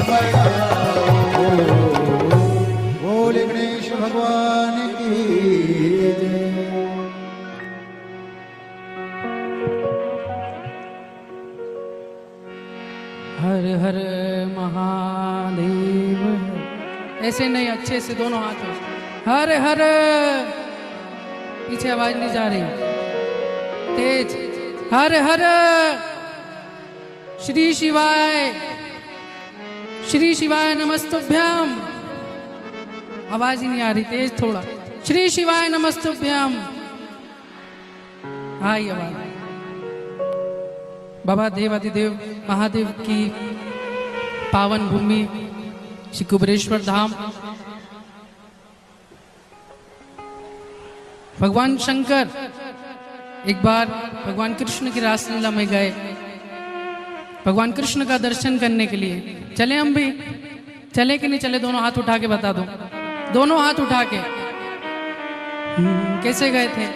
बढ़ाओ। बोले गणेश भगवान की जय। हर हर महादेव। ऐसे नहीं, अच्छे से दोनों हाथों से हर हर। पीछे आवाज नहीं जा रही, तेज। हर हर श्री शिवाय, श्री शिवाय नमस्तुभ्यम। आवाज ही नहीं आ रही, तेज थोड़ा। श्री शिवाय नमस्तुभ्यम। आई आवाज। बाबा देवादिदेव महादेव की पावन भूमि श्री कुबेरेश्वर धाम। भगवान शंकर एक बार भगवान कृष्ण की रासलीला में गए, भगवान कृष्ण का दर्शन करने के लिए। चले हम भी, चले कि नहीं चले? दोनों हाथ उठा के बता दो, दोनों हाथ उठा के। कैसे गए थे?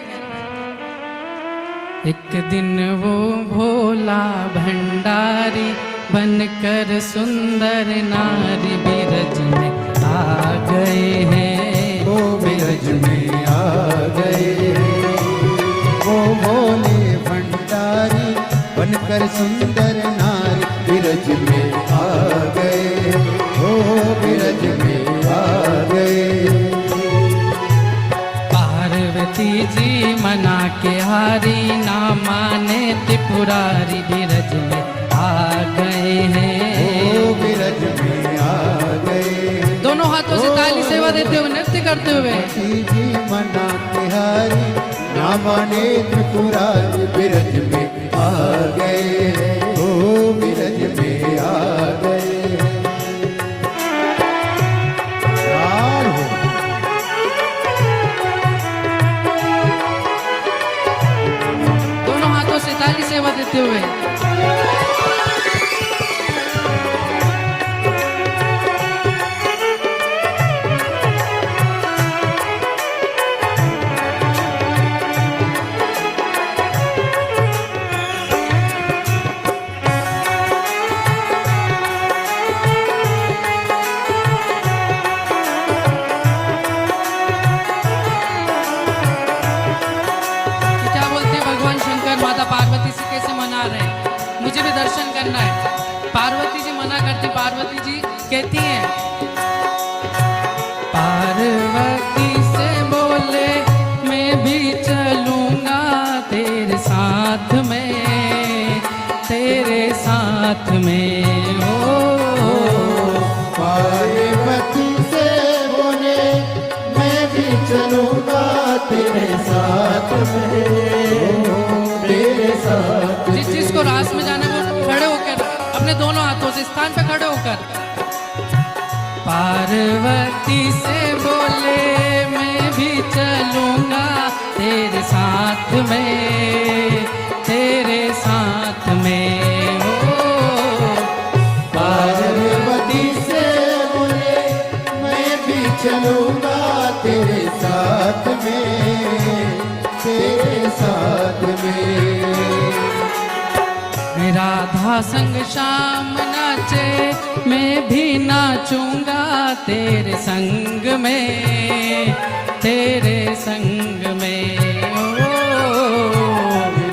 एक दिन वो भोला भंडारी बनकर सुंदर नारी बिरज में आ गए हैं। वो बिरज में आ गए हैं। वो भोले भंडारी बनकर सुंदर नारी बिरज में आ गए। वो बिरज में आ गए। पार्वती जी मना के हारी, ना माने त्रिपुरारी बिरज में आ गए हैं। वो बिरज में आ गए। दोनों हाथों से ताली सेवा देते हुए, नृत्य करते हुए। जी मना के हारी, ना माने त्रिपुरारी बिरज में आ गए। वो बिरज में आ गए। दोनों हाथों से ताली सेवा देते हुए। मुझे भी दर्शन करना है। पार्वती जी मना करती, पार्वती जी कहती हैं, पार्वती से बोले मैं भी चलूंगा तेरे साथ में, तेरे साथ में। हो पार्वती से बोले मैं भी चलूंगा तेरे साथ में, तेरे साथ। जिसको रास में जाना है वो खड़े होकर अपने दोनों हाथों से स्थान पे खड़े होकर। पार्वती से बोले मैं भी चलूंगा तेरे साथ में, तेरे साथ में। हो पार्वती से बोले मैं भी चलूंगा तेरे साथ में, तेरे साथ में। राधा संग श्याम नाचे मैं भी नाचूंगा तेरे संग में, तेरे संग में। ओ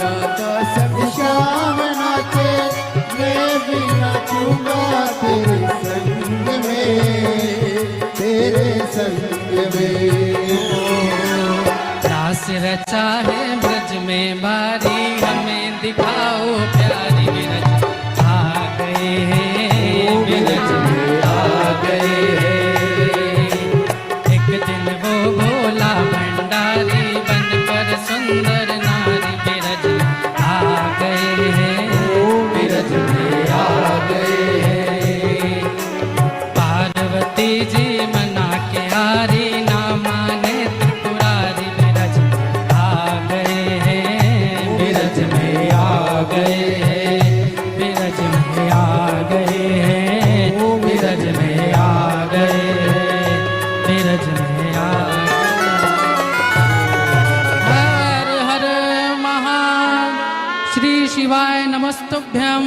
राधा संग श्याम नाचे मैं भी नाचूंगा तेरे संग में, तेरे संग में। रास रचा है ब्रज में बारी, हमें दिखाओ प्यारी बिरज आ गए हैं, बिरज में आ गए हैं। एक दिन वो भोला भंडारी बनकर सुंदर नारी बिरज आ गए हैं, बिरज में आ गए हैं। पार्वती जी मना के हारी, ना माने त्रिपुरारी बिरज आ गए हैं, बिरज में आ गए हैं, बिरज में आ गए हैं, बिरज में आ गए हैं, बिरज में आ हर हर महा। श्री शिवाय नमस्तुभ्यम।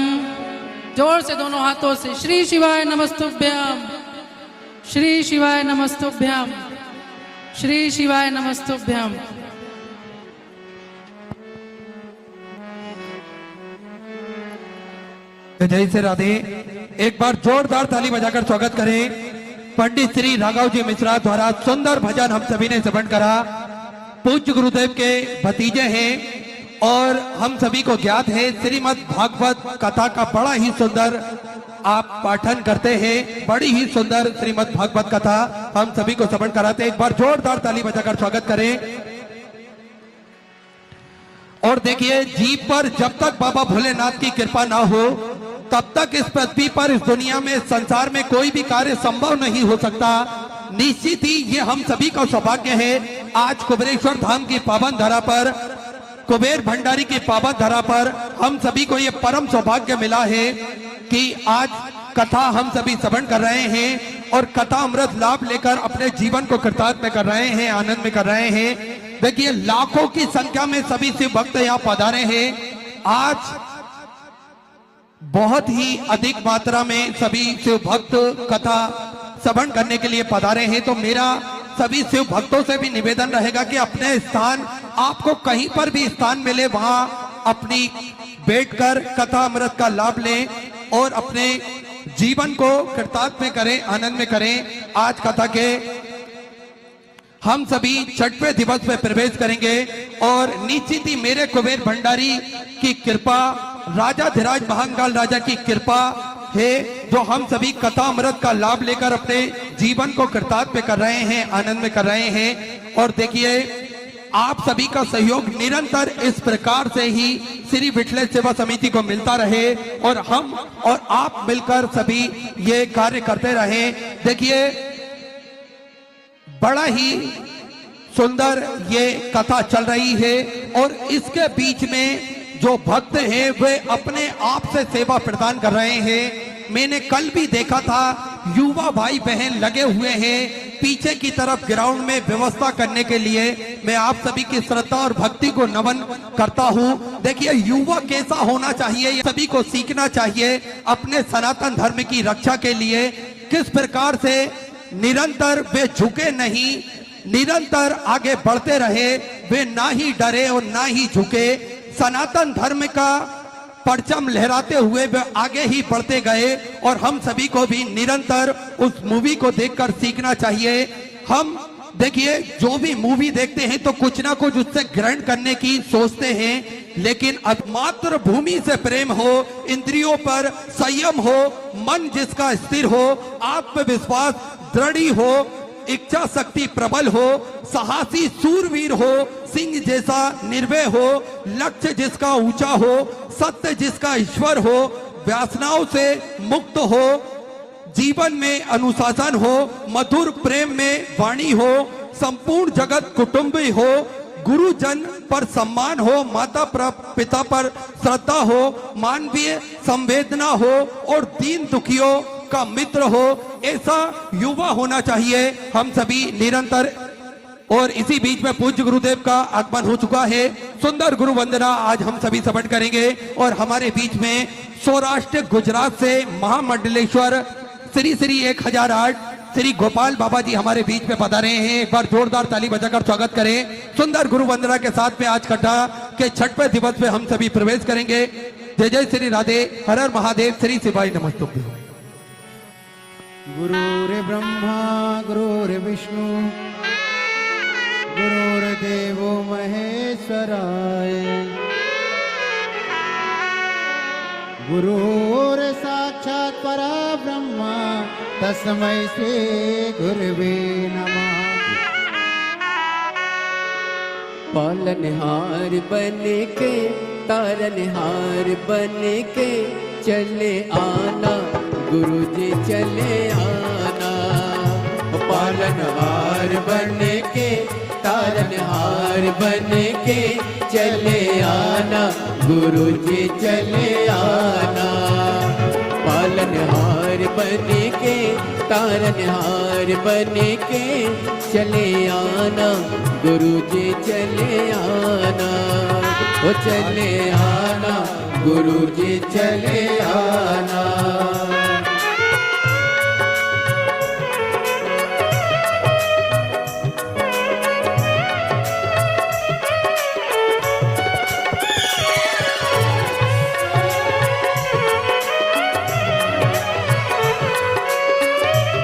जोर से दोनों हाथों से श्री शिवाय नमस्तुभ्यम, श्री शिवाय नमस्तुभ्यम, श्री शिवाय नमस्तुभ्यम। जय से राधे। एक बार जोरदार ताली बजाकर स्वागत करें पंडित श्री राघव जी मिश्रा द्वारा सुंदर भजन हम सभी ने श्रवण करा। पूज्य गुरुदेव के भतीजे हैं और हम सभी को ज्ञात है श्रीमद् भागवत कथा का बड़ा ही सुंदर आप पाठन करते हैं। बड़ी ही सुंदर श्रीमद् भागवत कथा हम सभी को श्रवण कराते हैं। एक बार जोरदार ताली बजाकर स्वागत करें। और देखिए, जीव पर जब तक बाबा भोलेनाथ की कृपा ना हो तब तक इस पृथ्वी पर, इस दुनिया में, संसार में कोई भी कार्य संभव नहीं हो सकता। निश्चित ही ये हम सभी का सौभाग्य है। आज कुबेरेश्वर धाम की पावन धरा पर, कुबेर भंडारी की पावन धरा पर हम सभी को ये परम सौभाग्य मिला है कि आज कथा हम सभी श्रवण कर रहे हैं और कथा अमृत लाभ लेकर अपने जीवन को कृतार्थ में कर रहे हैं, आनंद में कर रहे हैं। देखिए, लाखों की संख्या में सभी शिव भक्त यहाँ पधारे हैं। आज बहुत ही अधिक मात्रा में सभी शिव भक्त कथा श्रवण करने के लिए पधारे हैं। तो मेरा सभी शिव भक्तों से भी निवेदन रहेगा कि अपने स्थान, आपको कहीं पर भी स्थान मिले वहां अपनी बैठकर कथा अमृत का लाभ लें और अपने जीवन को कृतार्थ में करें, आनंद में करें। आज कथा के हम सभी छठवें दिवस में प्रवेश करेंगे और निश्चित ही मेरे कुबेर भंडारी की कृपा, राजाधिराज महाकाल राजा की कृपा है जो हम सभी कथा अमृत का लाभ लेकर अपने जीवन को कृतार्थ में कर रहे हैं, आनंद में कर रहे हैं। और देखिए, आप सभी का सहयोग निरंतर इस प्रकार से ही श्री विठल सेवा समिति को मिलता रहे और हम और आप मिलकर सभी ये कार्य करते रहे। देखिए, बड़ा ही सुंदर ये कथा चल रही है और इसके बीच में जो भक्त हैं वे अपने आप से सेवा प्रदान कर रहे हैं। मैंने कल भी देखा था, युवा भाई बहन लगे हुए हैं पीछे की तरफ ग्राउंड में व्यवस्था करने के लिए। मैं आप सभी की श्रद्धा और भक्ति को नमन करता हूं। देखिए, युवा कैसा होना चाहिए ये सभी को सीखना चाहिए अपने सनातन धर्म की रक्षा के लिए। किस प्रकार से निरंतर वे झुके नहीं, निरंतर आगे बढ़ते रहे, वे ना ही डरे और ना ही झुके, सनातन धर्म का परचम लहराते हुए वे आगे ही बढ़ते गए। और हम सभी को भी निरंतर उस मूवी को देखकर सीखना चाहिए। हम देखिए, जो भी मूवी देखते हैं तो कुछ ना कुछ उससे ग्रहण करने की सोचते हैं, लेकिन अब मातृभूमि से प्रेम हो, इंद्रियों पर संयम हो, मन जिसका स्थिर हो, आत्मविश्वास दृढ़ हो, इच्छा शक्ति प्रबल हो, साहसी सूरवीर हो, सिंह जैसा निर्भय हो, लक्ष्य जिसका ऊंचा हो, सत्य जिसका ईश्वर हो, वासनाओं से मुक्त हो, जीवन में अनुशासन हो, मधुर प्रेम में वाणी हो, संपूर्ण जगत कुटुंबी हो, गुरुजन पर सम्मान हो, माता पिता पर श्रद्धा हो, मानवीय संवेदना हो और दीन दुखियों का मित्र हो, ऐसा युवा होना चाहिए हम सभी निरंतर। और इसी बीच में पूज्य गुरुदेव का आगमन हो चुका है। सुंदर गुरु वंदना आज हम सभी श्रवण करेंगे और हमारे बीच में सौराष्ट्र गुजरात से महामंडलेश्वर श्री श्री 1008 श्री गोपाल बाबा जी हमारे बीच में पधारे हैं। एक बार जोरदार ताली बजाकर स्वागत करें। सुंदर गुरु वंदना के साथ में आज कथा के छठवें दिवस में हम सभी प्रवेश करेंगे। जय जय श्री राधे, हर हर महादेव, श्री शिवाय नमस्तुभ्यं। गुरुर्ब्रह्मा गुरुर्विष्णु गुरुर्देवो महेश्वराय, गुरुर्साक्षात् परब्रह्म तस्मै श्री गुरुवे नमः। पालनहार बन के, तारनहार बन के चले आना, गुरु जी चले आना। पालनहार बन के, तारनहार बन के चले आना, गुरु जी चले आना। पालनहार बन के, तारनहार बन के चले आना, गुरु जी चले आना। ओ चले आना गुरु जी चले आना।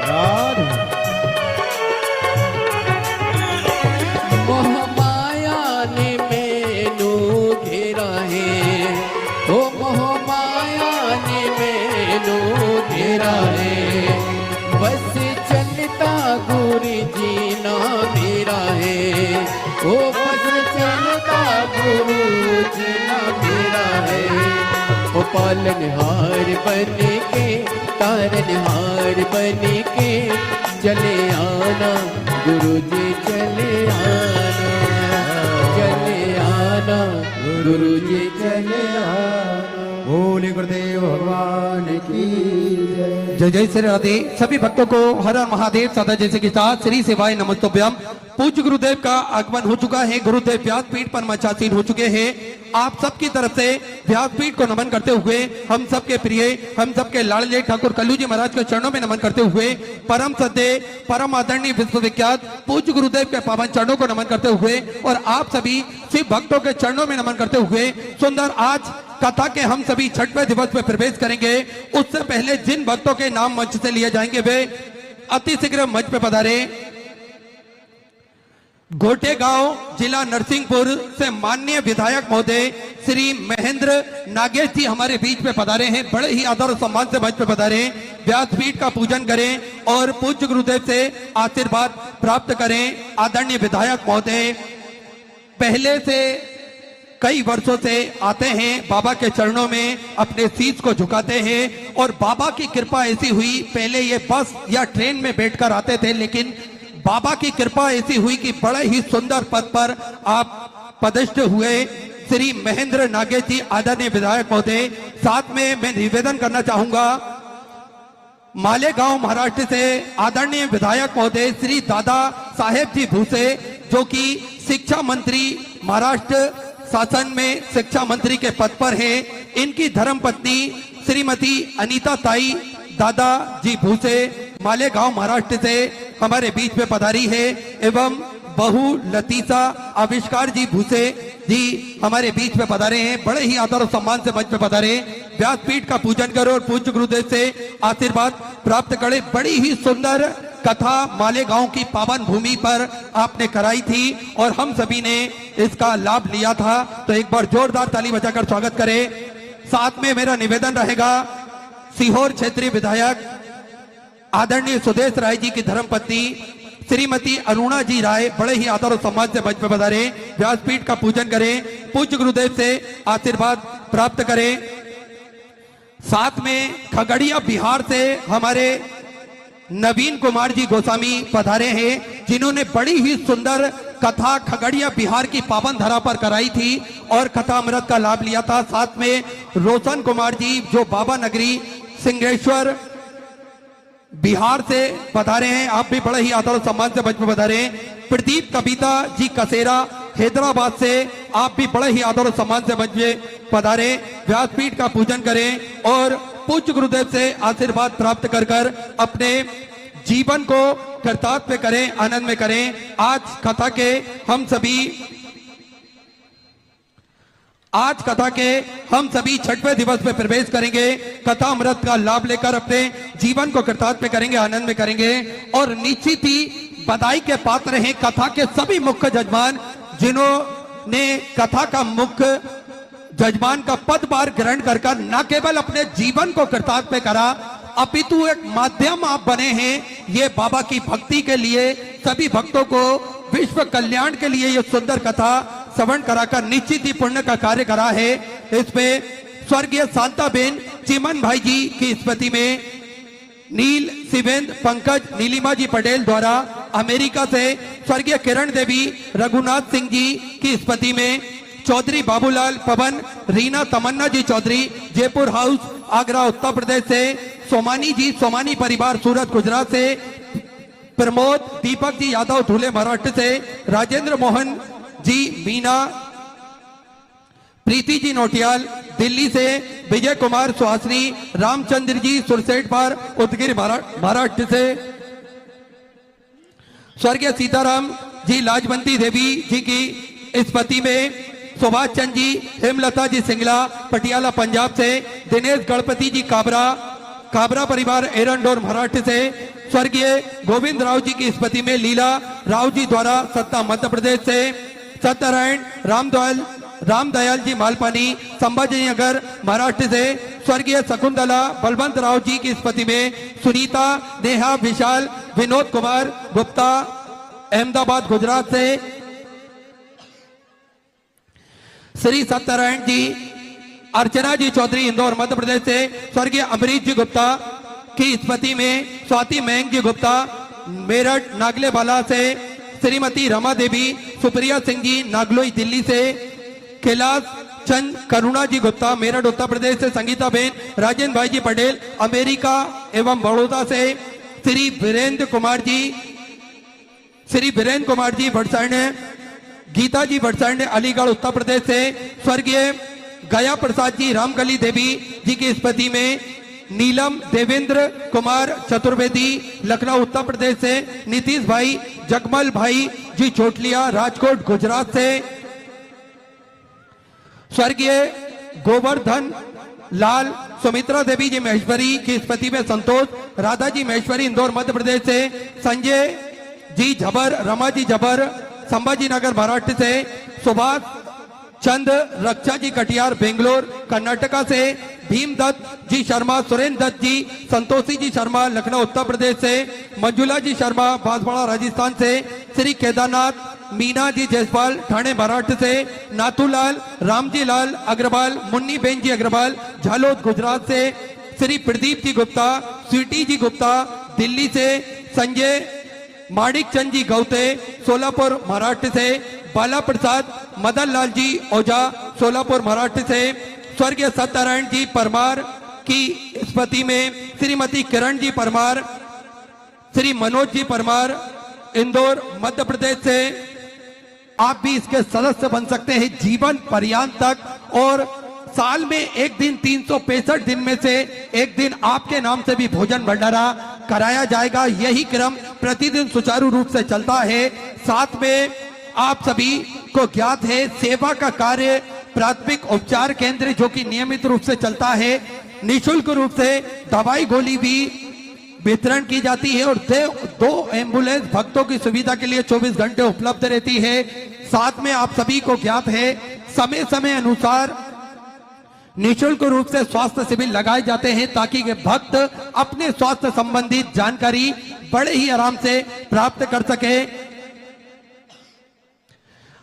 राधे मोह माया ने मैनू घेरा है, ओ मोह माया ने मैनू घेरा है। बस चलता गुरु जी ना मेरा है, ओ बस चलता गुरु जी ना मेरा है। ओ पालनहार बन के तारनहार बन के चले आना गुरु जी चले आना, चले आना गुरु जी चले आना। बोले गुरुदेव भगवान की जय। जय जय श्री राधे। सभी भक्तों को हर हर महादेव सदा जैसे के साथ श्री सेवाय नमस्तुभ्यम। पूज्य गुरुदेव का आगमन हो चुका है। गुरुदेव व्यासपीठ पर मचासीन हो चुके हैं। आप सबकी तरफ से व्यासपीठ को नमन करते हुए हम सबके प्रिय, हम सबके लाडले ठाकुर कल्लू जी महाराज के चरणों में नमन करते हुए परम सद्य, परम आदरणीय विश्वविख्यात पूज्य गुरुदेव के पावन चरणों को नमन करते हुए और आप सभी शिव भक्तों के चरणों में नमन करते हुए सुंदर आज कथा के हम सभी छठवें दिवस में प्रवेश करेंगे। उससे पहले जिन भक्तों के नाम मंच से लिए जाएंगे वे अति शीघ्र मंच पे पधारे। घोटे गांव जिला नरसिंहपुर से माननीय विधायक महोदय श्री महेंद्र नागेश जी हमारे बीच में पधारे हैं। बड़े ही आदर और सम्मान से मंच पे पधारे, व्यासपीठ का पूजन करें और पूज्य गुरुदेव से आशीर्वाद प्राप्त करें। आदरणीय विधायक महोदय पहले से कई वर्षों से आते हैं, बाबा के चरणों में अपने शीश को झुकाते हैं और बाबा की कृपा ऐसी हुई, पहले ये बस या ट्रेन में बैठकर आते थे, लेकिन बाबा की कृपा ऐसी हुई कि बड़े ही सुंदर पद पर आप पदस्थ हुए। श्री महेंद्र नागेश जी आदरणीय विधायक महोदय, साथ में मैं निवेदन करना चाहूंगा मालेगांव महाराष्ट्र से आदरणीय विधायक महोदय श्री दादा साहेब जी भूसे, जो कि शिक्षा मंत्री महाराष्ट्र शासन में शिक्षा मंत्री के पद पर हैं। इनकी धर्मपत्नी श्रीमती अनीता ताई दादा जी भूसे मालेगांव महाराष्ट्र से हमारे बीच में पधारी है एवं बहू लतीसा आविष्कार जी भूसे जी हमारे बीच में पधारे हैं। बड़े ही आदर और सम्मान से मंच में पधारे, व्यासपीठ का पूजन करो और पूज्य गुरुदेव से आशीर्वाद प्राप्त करे। बड़ी ही सुंदर कथा मालेगांव की पावन भूमि पर आपने कराई थी और हम सभी ने इसका लाभ लिया था, तो एक बार जोरदार ताली बजाकर स्वागत करें। साथ में मेरा निवेदन रहेगा सीहोर क्षेत्रीय विधायक आदरणीय सुदेश राय जी की धर्मपत्नी श्रीमती अरुणा जी राय बड़े ही आदर और सम्मान से मंच में पधारे, व्यासपीठ का पूजन करें, पूज्य गुरुदेव से आशीर्वाद प्राप्त करें। साथ में खगड़िया बिहार से हमारे नवीन कुमार जी गोस्वामी पधारे हैं, जिन्होंने बड़ी ही सुंदर कथा खगड़िया बिहार की पावन धरा पर कराई थी और कथा अमृत का लाभ लिया था। साथ में रोशन कुमार जी जो बाबा नगरी सिंहेश्वर बिहार से पधारे हैं, आप भी बड़े ही आदर और सम्मान से मंच में पधारे। प्रदीप कविता जी कसेरा हैदराबाद से आप भी बड़े ही आदर और सम्मान से मंच में पधारे, व्यासपीठ का पूजन करें और पूज्य गुरुदेव से आशीर्वाद प्राप्त कर कर अपने जीवन को कर्तव्य करें, आनंद में करें। आज कथा के हम सभी छठवें दिवस में प्रवेश करेंगे। कथा अमृत का लाभ लेकर अपने जीवन को कृतार्थ करेंगे, आनंद में करेंगे और निश्चित ही बधाई के पात्र हैं कथा के सभी मुख्य जजमान, जिन्होंने कथा का मुख्य जजमान का पदभार ग्रहण कर न केवल अपने जीवन को कृतार्थ में करा, अपितु एक माध्यम आप बने हैं ये बाबा की भक्ति के लिए, सभी भक्तों को विश्व कल्याण के लिए ये सुंदर कथा श्रवण कराकर निश्चित ही पुण्य का कार्य करा है। इसमें स्वर्गीय शांताबेन चिमन भाई जी की स्मृति में नील शिवेंद्र पंकज नीलिमा जी पटेल द्वारा, अमेरिका से स्वर्गीय किरण देवी रघुनाथ सिंह जी की स्मृति में चौधरी बाबूलाल पवन रीना तमन्ना जी चौधरी जयपुर हाउस आगरा उत्तर प्रदेश से, सोमानी जी सोमानी परिवार सूरत गुजरात से, प्रमोद दीपक जी यादव धुले महाराष्ट्र से, राजेंद्र मोहन जी मीना प्रीति जी नोटियाल दिल्ली से, विजय कुमार सुहासनी, रामचंद्र जी सुरसेट पार उदगिर महाराष्ट्र से, स्वर्गीय सीताराम जी लाजवंती देवी जी की स्मृति में सुभाष चंद्र जी, हेमलता जी सिंगला पटियाला पंजाब से, दिनेश गणपति जी काबरा परिवार एरंडोर महाराष्ट्र से, स्वर्गीय गोविंद राव जी की स्मृति में लीला राव जी द्वारा सत्ता मध्य प्रदेश से, सत्यनारायण रामदयाल जी मालपानी संभाजी नगर महाराष्ट्र से, स्वर्गीय शकुंतला बलवंत राव जी की स्मृति में सुनीता नेहा विशाल विनोद कुमार गुप्ता अहमदाबाद गुजरात से, श्री सत्यनारायण जी अर्चना जी चौधरी इंदौर मध्य प्रदेश से, स्वर्गीय अमरीश जी गुप्ता की स्मृति में स्वाति महंग जी गुप्ता मेरठ नागले बाला से, श्रीमती रमा देवी सुप्रिया सिंह जी नागलोई दिल्ली से, कैलाश चंद करुणा जी गुप्ता मेरठ उत्तर प्रदेश से, संगीता बेन राजेंद्र भाई जी पटेल अमेरिका एवं बड़ौदा से, श्री वीरेंद्र कुमार जी भटसारणे, गीता जी भटसारणे अलीगढ़ उत्तर प्रदेश से, स्वर्गीय गया प्रसाद जी रामकली देवी जी की स्मृति में नीलम देवेंद्र कुमार चतुर्वेदी लखनऊ उत्तर प्रदेश से, नीतीश भाई जगमल भाई जी चोटलिया राजकोट गुजरात से, स्वर्गीय गोवर्धन लाल सुमित्रा देवी जी महेश्वरी की स्मृति में संतोष राधा जी महेश्वरी इंदौर मध्य प्रदेश से, संजय जी झबर रमा जी झबर संभाजी नगर महाराष्ट्र से, सुभाष चंद रक्षा जी कटियार बेंगलोर कर्नाटका से, भीमदत्त जी शर्मा सुरेंद्र दत्त जी संतोषी जी शर्मा लखनऊ उत्तर प्रदेश से, मंजुला जी शर्मा बांसवाड़ा राजस्थान से, श्री केदारनाथ मीना जी जयसवाल ठाणे महाराष्ट्र से, नाथूलाल रामजी लाल अग्रवाल मुन्नी बेन जी अग्रवाल झालोद गुजरात से, श्री प्रदीप जी गुप्ता स्वीटी जी गुप्ता दिल्ली से, संजय माणिक चंद जी गौते सोलापुर महाराष्ट्र से, बाला प्रसाद मदन लाल जी ओझा सोलापुर महाराष्ट्र से, स्वर्गीय सत्यनारायण जी परमार की स्मृति में श्रीमती किरण जी परमार, श्री मनोज जी परमार इंदौर मध्य प्रदेश से। आप भी इसके सदस्य बन सकते हैं जीवन पर्यंत तक, और साल में एक दिन 365 दिन में से एक दिन आपके नाम से भी भोजन भंडारा कराया जाएगा। यही क्रम प्रतिदिन सुचारू रूप से चलता है। साथ में आप सभी को ज्ञात है सेवा का कार्य प्राथमिक उपचार केंद्र जो कि नियमित रूप से चलता है, निशुल्क रूप से दवाई गोली भी वितरण की जाती है और 2 एम्बुलेंस भक्तों की सुविधा के लिए 24 घंटे उपलब्ध रहती है। साथ में आप सभी को ज्ञात है समय समय अनुसार निशुल्क रूप से स्वास्थ्य शिविर लगाए जाते हैं ताकि भक्त अपने स्वास्थ्य संबंधित जानकारी बड़े ही आराम से प्राप्त कर सके।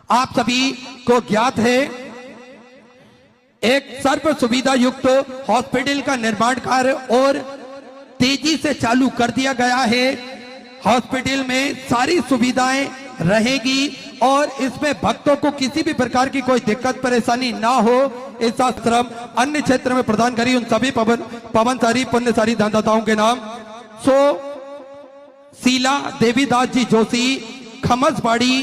आप सभी को ज्ञात है एक सर्व सुविधा युक्त हॉस्पिटल का निर्माण कार्य और तेजी से चालू कर दिया गया है। हॉस्पिटल में सारी सुविधाएं रहेगी और इसमें भक्तों को किसी भी प्रकार की कोई दिक्कत परेशानी ना हो, इस आश्रम अन्य क्षेत्र में प्रदान करी उन सभी पवनसारी पुण्यसारी दानदाताओं के नाम शीला देवीदास जी जोशी, खमसबाड़ी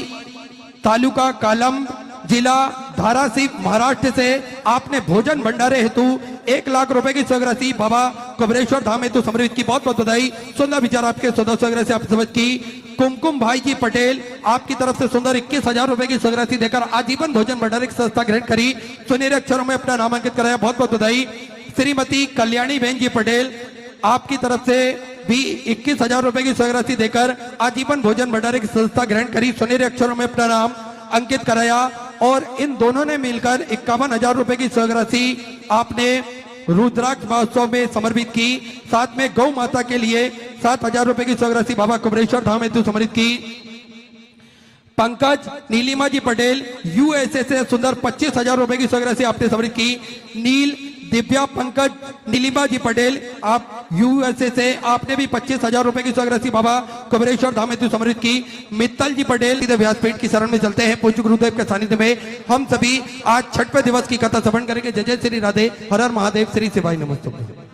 तालुका कालम जिला धाराशिव महाराष्ट्र से आपने भोजन भंडारे हेतु 1 लाख रुपए की स्वराशि बाबा कुबरेश्वर धाम हेतु समर्पित की। बहुत बहुत बधाई। सुंदर विचार आपके सदस्य से आप समझ की। कुमकुम भाई जी पटेल आपकी तरफ से सुंदर 21,000 रुपए की स्वराशि देकर आजीवन भोजन भंडारे की संस्था ग्रहण करी, सुनहरे अक्षरों में अपना नामांकित कराया। बहुत बहुत बधाई। श्रीमती कल्याणी बहन जी पटेल आपकी तरफ से भी 21,000 रुपए की स्वराशि देकर आजीवन भोजन भंडारे की संस्था ग्रहण करी, सुनहरे अक्षरों में अपना नाम अंकित कराया। और इन दोनों ने मिलकर 51,000 रुपए की स्वराशि आपने रुद्राक्ष महोत्सव में समर्पित की। साथ में गौ माता के लिए 7,000 रुपए की स्वराशि बाबा कुबरेश्वर धाम हेतु समर्पित की। पंकज नीलिमा जी पटेल यूएसए से सुंदर 25,000 रुपए की स्वराशि आपने समर्पित की। नील दिव्या पंकज नीलिमा जी पटेल आप यूएसए से आपने भी 25,000 रुपए की स्वराशि बाबा कुबरेश्वर धाम हेतु समर्पित की। मित्तल जी पटेल व्यासपीठ की शरण में चलते हैं। पूज्य गुरुदेव के सानिध्य में हम सभी आज छठवें दिवस की कथा श्रवण करेंगे। जय जय श्री राधे, हर हर महादेव, श्री शिवाय नमस्तुभ्यं।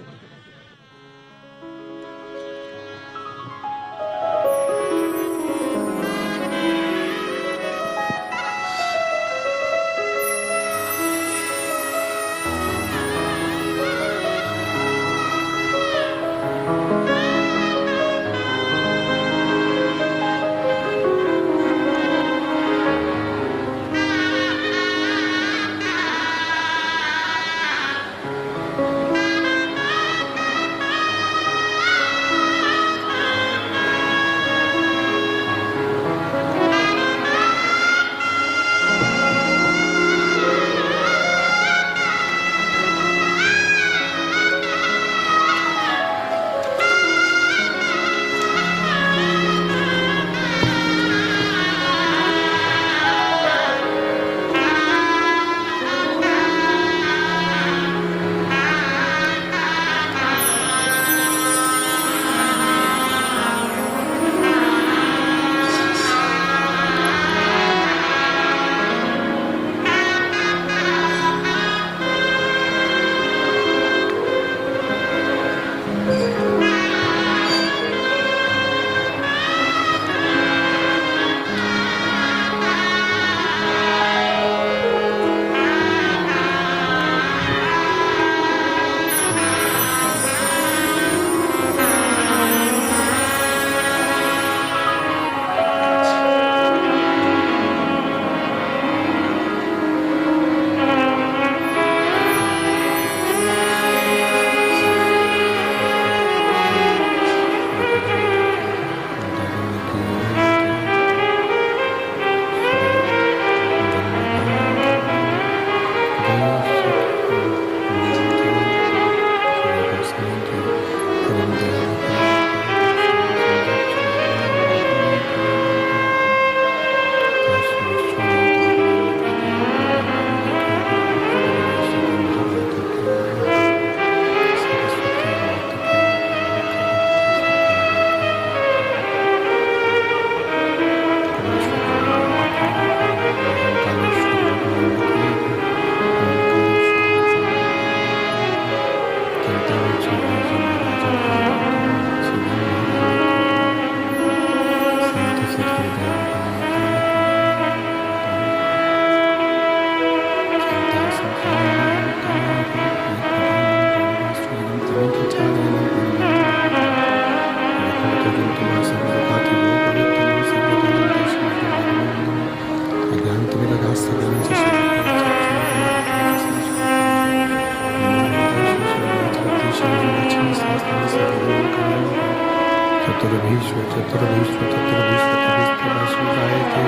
चतुर्भीष्व चतुर्भीष्व चतुर्भीष्व चतुर्भीष्व जायते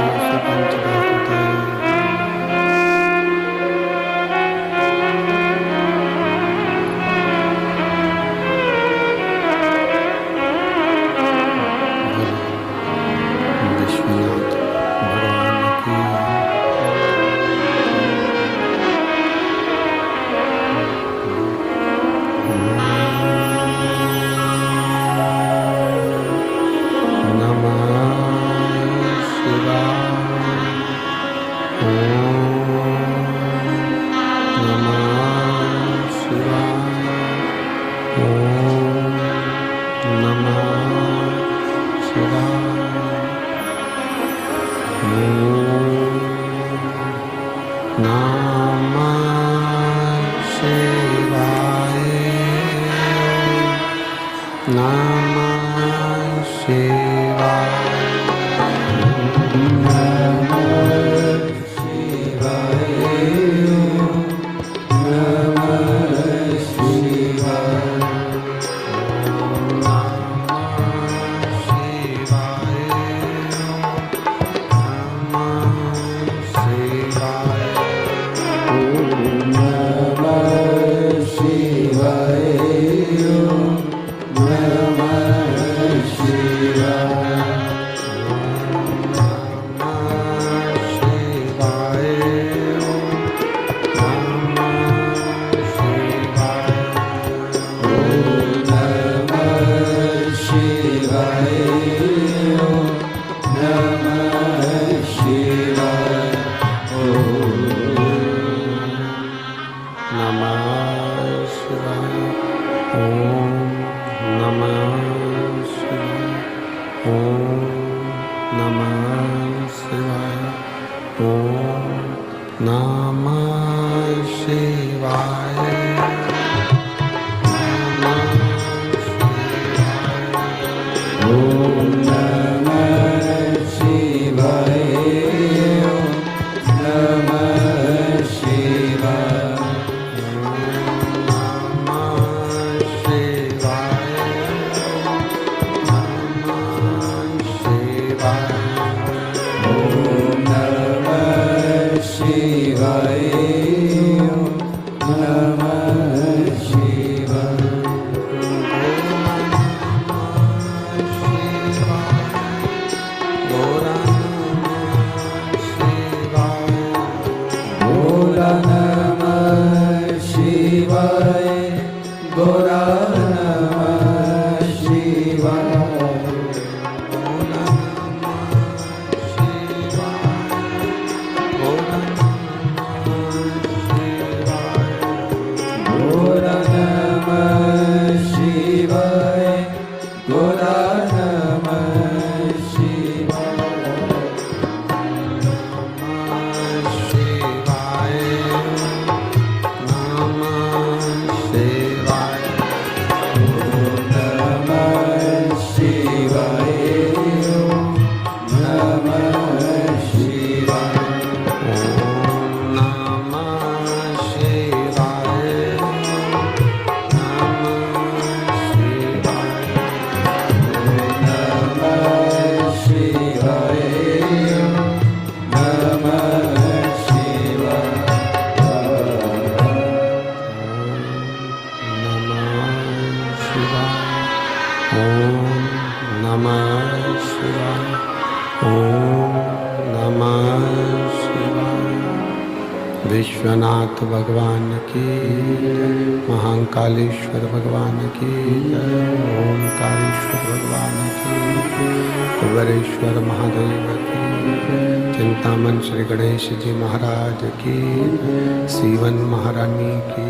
पंचधातुते विश्वनाथ भगवान की विश्वनाथ भगवान की, महाकालेश्वर भगवान की, ओंकारेश्वर भगवान की, कुबेरेश्वर महादेव की, चिंतामन श्री गणेश जी महाराज की, सीवन महारानी की।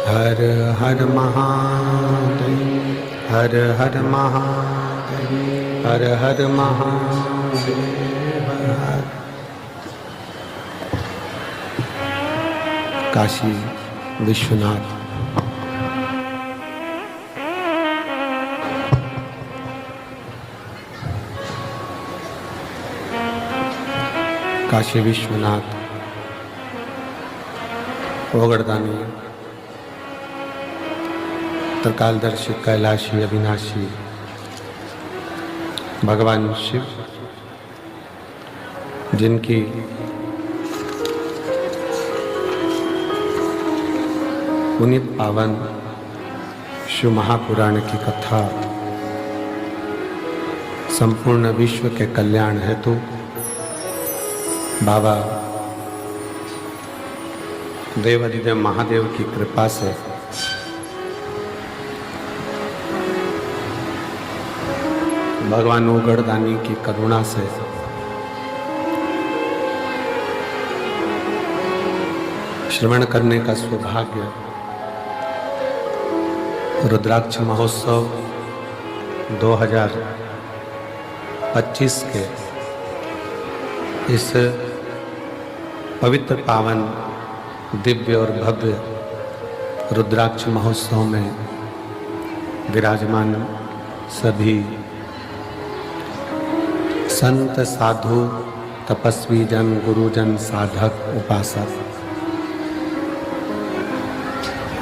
हर हर महादेव, हर हर महादेव, हर हर महादेव। काशी विश्वनाथ काशी विश्वनाथ ओगड़दानी त्रिकालदर्शी कैलाशी अविनाशी भगवान शिव, जिनकी पुनीत पावन शिव महापुराण की कथा संपूर्ण विश्व के कल्याण हेतु बाबा देवाधिदेव महादेव की कृपा से भगवान उगड़दानी की करुणा से श्रवण करने का सौभाग्य रुद्राक्ष महोत्सव 2025 के इस पवित्र पावन दिव्य और भव्य रुद्राक्ष महोत्सव में विराजमान सभी संत, साधु, तपस्वी जन, गुरुजन, साधक, उपासक,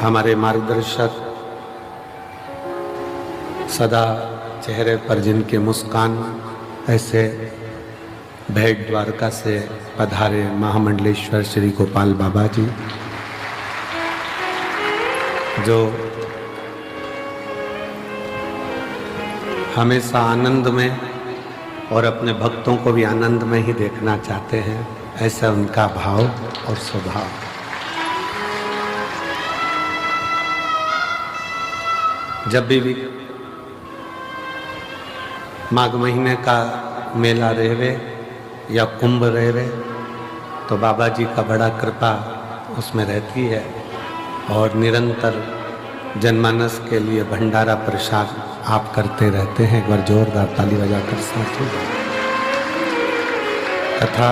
हमारे मार्गदर्शक, सदा चेहरे पर जिनके मुस्कान ऐसे भेंट द्वारका से पधारे महामंडलेश्वर श्री गोपाल बाबा जी, जो हमेशा आनंद में और अपने भक्तों को भी आनंद में ही देखना चाहते हैं, ऐसा उनका भाव और स्वभाव। जब भी माघ महीने का मेला रहवे या कुंभ रहवे तो बाबा जी का बड़ा कृपा उसमें रहती है और निरंतर जनमानस के लिए भंडारा प्रसाद आप करते रहते हैं। एक बार जोरदार ताली बजाकर साथी। तथा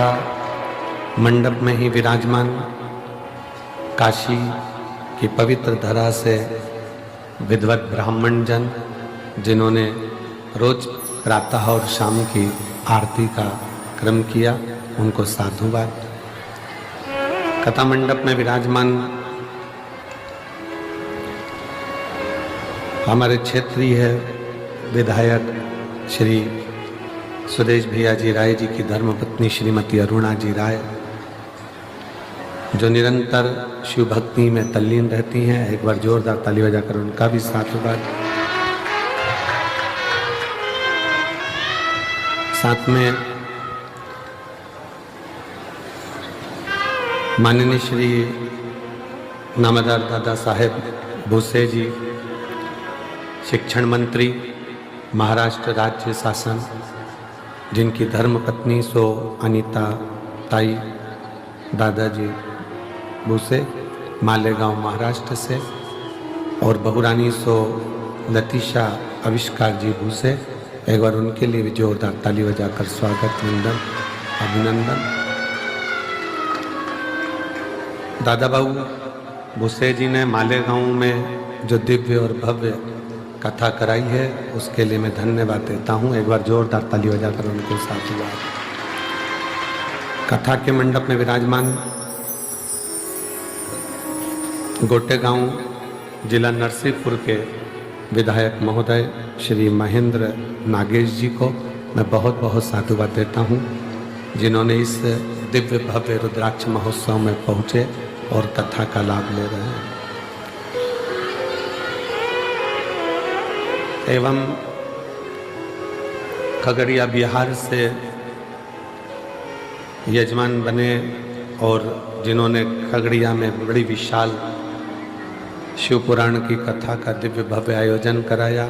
मंडप में ही विराजमान काशी की पवित्र धरा से विद्वत ब्राह्मण जन, जिन्होंने रोज प्रातः और शाम की आरती का क्रम किया, उनको साधुवाद। कथा मंडप में विराजमान हमारे क्षेत्रीय विधायक श्री सुरेश भैया जी राय जी की धर्मपत्नी श्रीमती अरुणा जी राय, जो निरंतर शिव भक्ति में तल्लीन रहती हैं। एक बार जोरदार ताली बजाकर उनका भी साधुवाद। साथ में माननीय श्री नामदार दादा साहेब भूसे जी, शिक्षण मंत्री, महाराष्ट्र राज्य शासन, जिनकी धर्मपत्नी सो अनीता ताई दादाजी भूसे मालेगांव महाराष्ट्र से, और बहुरानी सो लतीशा आविष्कार जी भूसे। एक बार उनके लिए भी जोरदार ताली बजाकर स्वागत, वंदन, अभिनंदन। दादा बाबू भूसे जी ने मालेगांव में जो दिव्य और भव्य कथा कराई है, उसके लिए मैं धन्यवाद देता हूँ। एक बार जोरदार ताली बजाकर उनको साधुवाद। कथा के मंडप में विराजमान गोटेगांव जिला नरसिंहपुर के विधायक महोदय श्री महेंद्र नागेश जी को मैं बहुत बहुत साधुवाद देता हूँ, जिन्होंने इस दिव्य भव्य रुद्राक्ष महोत्सव में पहुँचे और कथा का लाभ ले रहे हैं। एवं खगड़िया बिहार से यजमान बने और जिन्होंने खगड़िया में बड़ी विशाल शिव पुराण की कथा का दिव्य भव्य आयोजन कराया,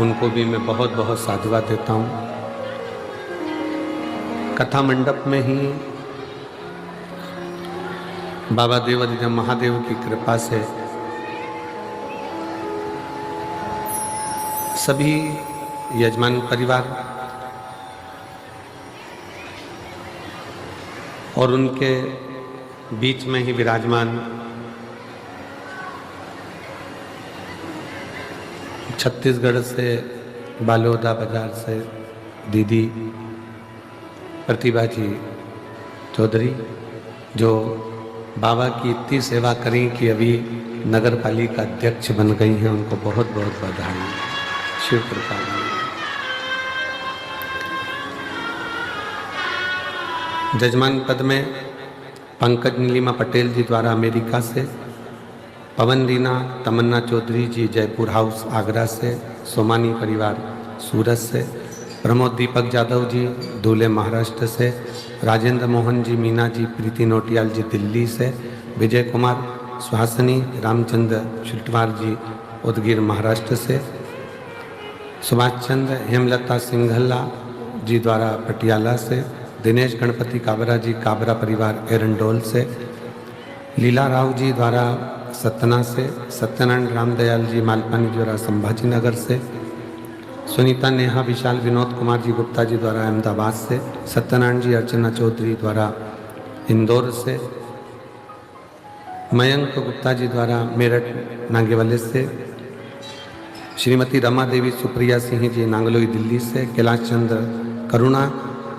उनको भी मैं बहुत बहुत साधुवाद देता हूँ। कथा मंडप में ही बाबा देवाधिदेव महादेव की कृपा से सभी यजमान परिवार और उनके बीच में ही विराजमान छत्तीसगढ़ से बालोदा बाजार से दीदी प्रतिभा जी चौधरी, जो बाबा की इतनी सेवा करी कि अभी नगर पालिका अध्यक्ष बन गई हैं, उनको बहुत बहुत बधाई। शिव कृपा। जजमान पद में पंकज नीलिमा पटेल जी द्वारा अमेरिका से, पवन रीना तमन्ना चौधरी जी जयपुर हाउस आगरा से, सोमानी परिवार सूरत से, प्रमोद दीपक यादव जी दूल्हे महाराष्ट्र से, राजेंद्र मोहन जी मीना जी प्रीति नोटियाल जी दिल्ली से, विजय कुमार सुहासिनी रामचंद्र शिल्टवार जी उदगीर महाराष्ट्र से, सुभाष चंद्र हेमलता सिंघल्ला जी द्वारा पटियाला से, दिनेश गणपति काबरा जी काबरा परिवार एरंडोल से, लीला राव जी द्वारा सतना से, सत्यनारायण रामदयाल जी मालपानी द्वारा संभाजी नगर से, सुनीता नेहा विशाल विनोद कुमार जी गुप्ता जी द्वारा अहमदाबाद से, सत्यनारायण जी अर्चना चौधरी द्वारा इंदौर से, मयंक गुप्ता जी द्वारा मेरठ नागेवाले से, श्रीमती रमा देवी सुप्रिया सिंह जी नांगलोई दिल्ली से, कैलाश चंद्र करुणा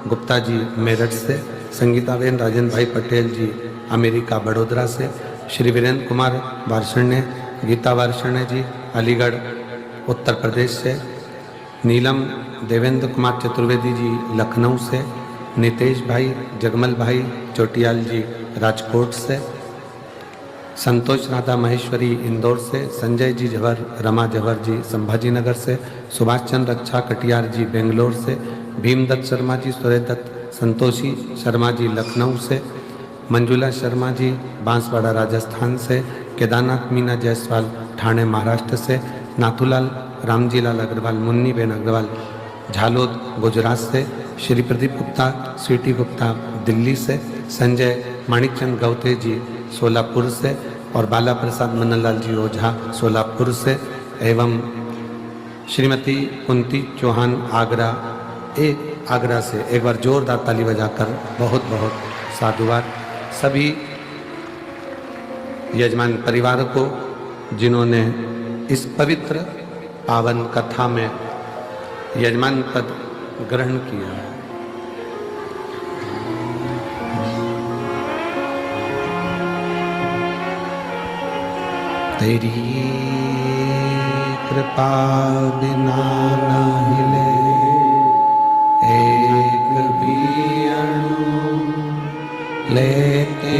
गुप्ता जी मेरठ से, संगीताबेन राजेंद्र भाई पटेल जी अमेरिका बड़ोदरा से, श्री वीरेंद्र कुमार वार्षण्य गीता वार्षण्य जी अलीगढ़ उत्तर प्रदेश से, नीलम देवेंद्र कुमार चतुर्वेदी जी लखनऊ से, नितेश भाई जगमल भाई चोटियाल जी राजकोट से, संतोष राधा महेश्वरी इंदौर से, संजय जी जवर रमा जवर जी संभाजी नगर से, सुभाष चंद्र रक्षा कटियार जी बेंगलोर से, भीमदत्त शर्मा जी सुरेदत्त संतोषी शर्मा जी लखनऊ से, मंजुला शर्मा जी बांसवाड़ा राजस्थान से, केदारनाथ मीना जायसवाल ठाणे महाराष्ट्र से, नाथूलाल रामजीलाल अग्रवाल मुन्नी बेन अग्रवाल झालोद गुजरात से, श्री प्रदीप गुप्ता स्वीटी गुप्ता दिल्ली से, संजय माणिकचंद गौते जी सोलापुर से और बाला प्रसाद मननलाल जी ओझा सोलापुर से, एवं श्रीमती कुंती चौहान आगरा से। एक बार जोरदार ताली बजाकर बहुत बहुत साधुवाद सभी यजमान परिवार को जिन्होंने इस पवित्र पावन कथा में यजमान पद ग्रहण किया। तेरी कृपा बिना न हिले एक भी अणु, लेते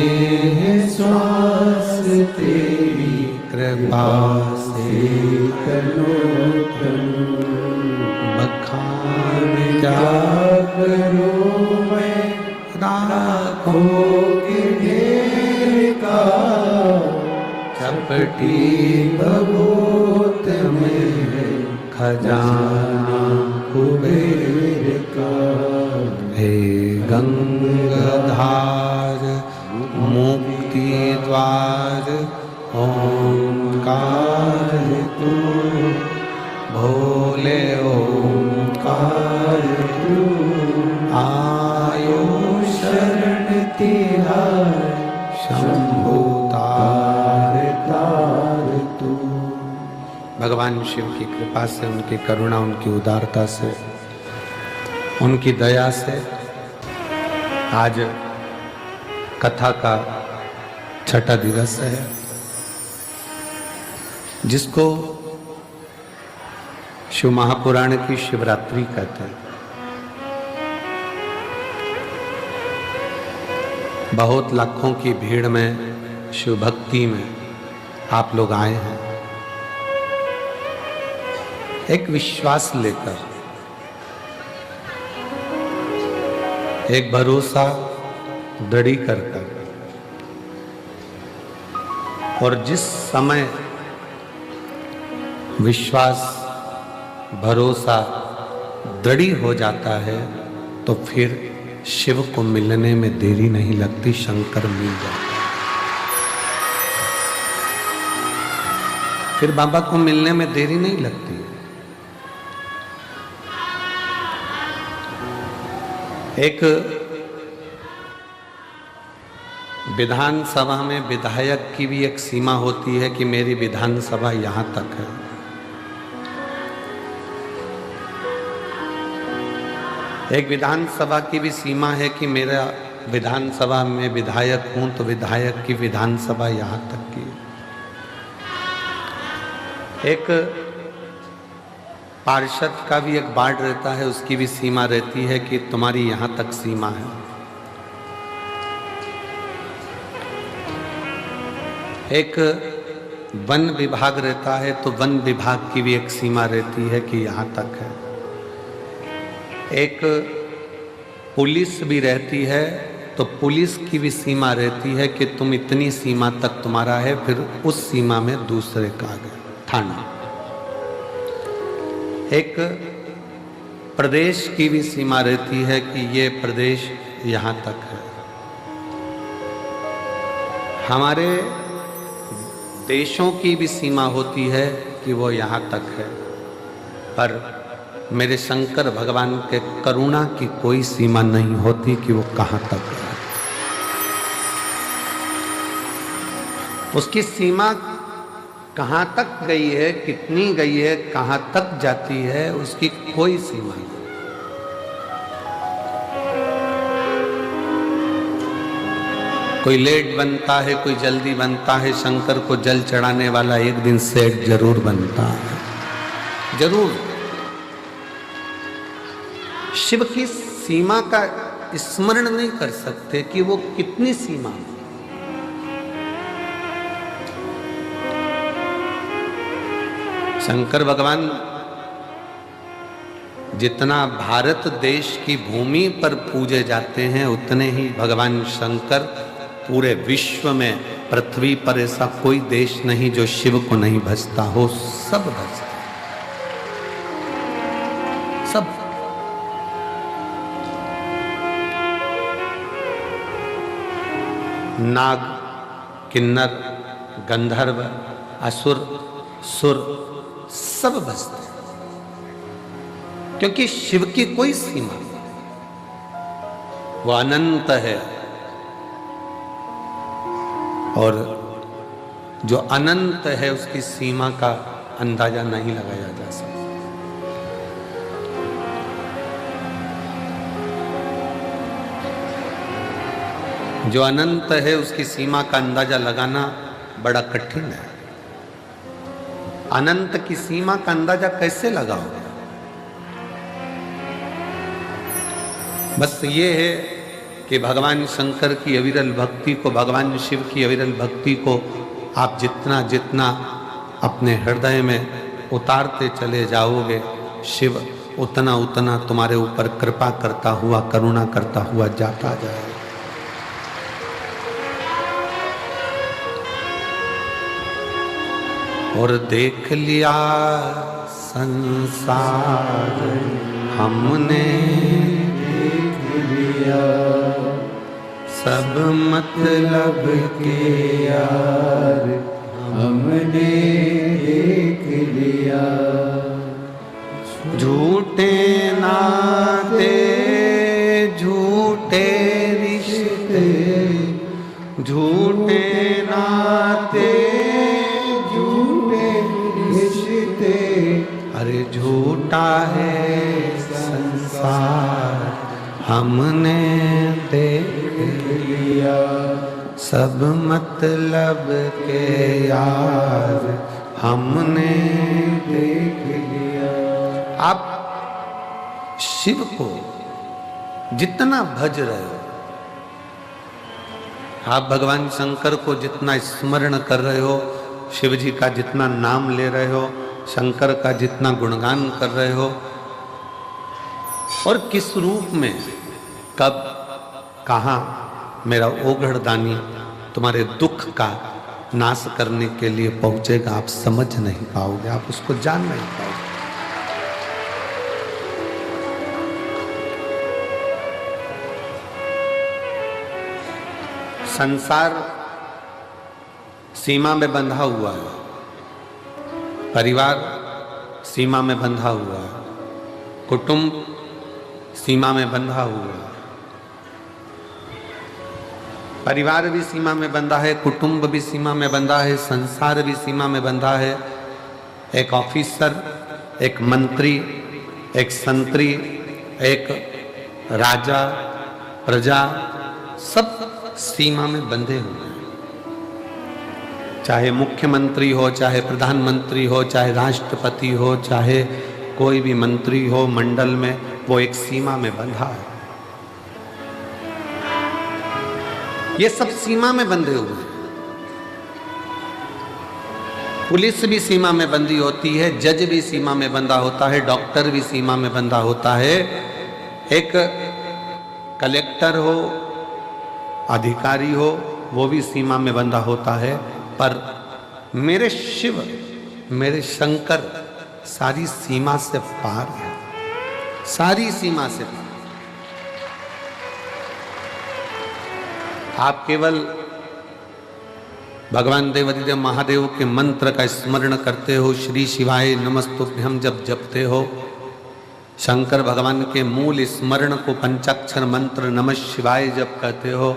हैं श्वास तेरी कृपा से करो बखान जा करो मैं राखों के ढेर का, चपटी बबूत में खजाना कुबेर का। हे गंगाधार मुक्ति द्वार ओंकार तू, भोले ओंकार तू, आयो शरण तिहार शंभु तार तार तू। भगवान शिव की कृपा से, उनकी करुणा, उनकी उदारता से, उनकी दया से आज कथा का छठा दिवस है, जिसको शिव महापुराण की शिवरात्रि कहते हैं। बहुत लाखों की भीड़ में शिव भक्ति में आप लोग आए हैं, एक विश्वास लेकर, एक भरोसा दृढ़ी कर और जिस समय विश्वास भरोसा दृढ़ी हो जाता है तो फिर शिव को मिलने में देरी नहीं लगती, शंकर मिल जाते हैं। फिर बाबा को मिलने में देरी नहीं लगती। एक विधानसभा में विधायक की भी एक सीमा होती है कि मेरी विधानसभा यहां तक है। एक विधानसभा की भी सीमा है कि मेरा विधानसभा में विधायक हूं तो विधायक की विधानसभा यहां तक की। एक पार्षद का भी एक वार्ड रहता है, उसकी भी सीमा रहती है कि तुम्हारी यहां तक सीमा है। एक वन विभाग रहता है तो वन विभाग की भी एक सीमा रहती है कि यहाँ तक है। एक पुलिस भी रहती है तो पुलिस की भी सीमा रहती है कि तुम इतनी सीमा तक तुम्हारा है, फिर उस सीमा में दूसरे का आ गया थाना। एक प्रदेश की भी सीमा रहती है कि ये प्रदेश यहाँ तक है। हमारे देशों की भी सीमा होती है कि वो यहाँ तक है, पर मेरे शंकर भगवान के करुणा की कोई सीमा नहीं होती कि वो कहाँ तक है। उसकी सीमा कहाँ तक गई है, कितनी गई है, कहाँ तक जाती है, उसकी कोई सीमा नहीं। कोई लेट बनता है, कोई जल्दी बनता है। शंकर को जल चढ़ाने वाला एक दिन सेठ जरूर बनता है, जरूर। शिव की सीमा का स्मरण नहीं कर सकते कि वो कितनी सीमा है। शंकर भगवान जितना भारत देश की भूमि पर पूजे जाते हैं, उतने ही भगवान शंकर पूरे विश्व में, पृथ्वी पर ऐसा कोई देश नहीं जो शिव को नहीं भजता हो। सब भजते, सब। नाग, किन्नर, गंधर्व, असुर, सुर सब भजते, क्योंकि शिव की कोई सीमा नहीं, वो अनंत है। और जो अनंत है उसकी सीमा का अंदाजा नहीं लगाया जा सकता। जो अनंत है उसकी सीमा का अंदाजा लगाना बड़ा कठिन है। अनंत की सीमा का अंदाजा कैसे लगाओगे? बस ये है कि भगवान शंकर की अविरल भक्ति को, भगवान शिव की अविरल भक्ति को आप जितना जितना अपने हृदय में उतारते चले जाओगे, शिव उतना उतना तुम्हारे ऊपर कृपा करता हुआ, करुणा करता हुआ जाता जाएगा। और देख लिया संसार हमने, देख लिया सब मतलब के यार हमने देख लिया। झूठे नाते, झूठे रिश्ते, झूठे नाते, अरे झूठा है संसार हमने देख लिया। सब मतलब के यार हमने देख लिया। आप शिव को जितना भज रहे हो, आप भगवान शंकर को जितना स्मरण कर रहे हो, शिव जी का जितना नाम ले रहे हो, शंकर का जितना गुणगान कर रहे हो, और किस रूप में, कब, कहाँ मेरा ओघड़दानी तुम्हारे दुख का नाश करने के लिए पहुंचेगा, आप समझ नहीं पाओगे, आप उसको जान नहीं पाओगे। संसार सीमा में बंधा हुआ है, परिवार सीमा में बंधा हुआ है, कुटुंब सीमा में बंधा हुआ है। परिवार भी सीमा में बंधा है, कुटुंब भी सीमा में बंधा है, संसार भी सीमा में बंधा है। एक ऑफिसर, एक मंत्री, एक संतरी, एक राजा, प्रजा, सब सीमा में बंधे हुए हैं। चाहे मुख्यमंत्री हो, चाहे प्रधानमंत्री हो, चाहे राष्ट्रपति हो, चाहे कोई भी मंत्री हो मंडल में, वो एक सीमा में बंधा है। ये सब सीमा में बंधे हुए हैं। पुलिस भी सीमा में बंदी होती है, जज भी सीमा में बंधा होता है, डॉक्टर भी सीमा में बंधा होता है, एक कलेक्टर हो, अधिकारी हो, वो भी सीमा में बंधा होता है। पर मेरे शिव, मेरे शंकर सारी सीमा से पार है, सारी सीमा से पार। आप केवल भगवान देवादिदेव महादेव के मंत्र का स्मरण करते हो, श्री शिवाय नमस्तुभ्यम जब जपते हो, शंकर भगवान के मूल स्मरण को पंचाक्षर मंत्र नमः शिवाय जब कहते हो,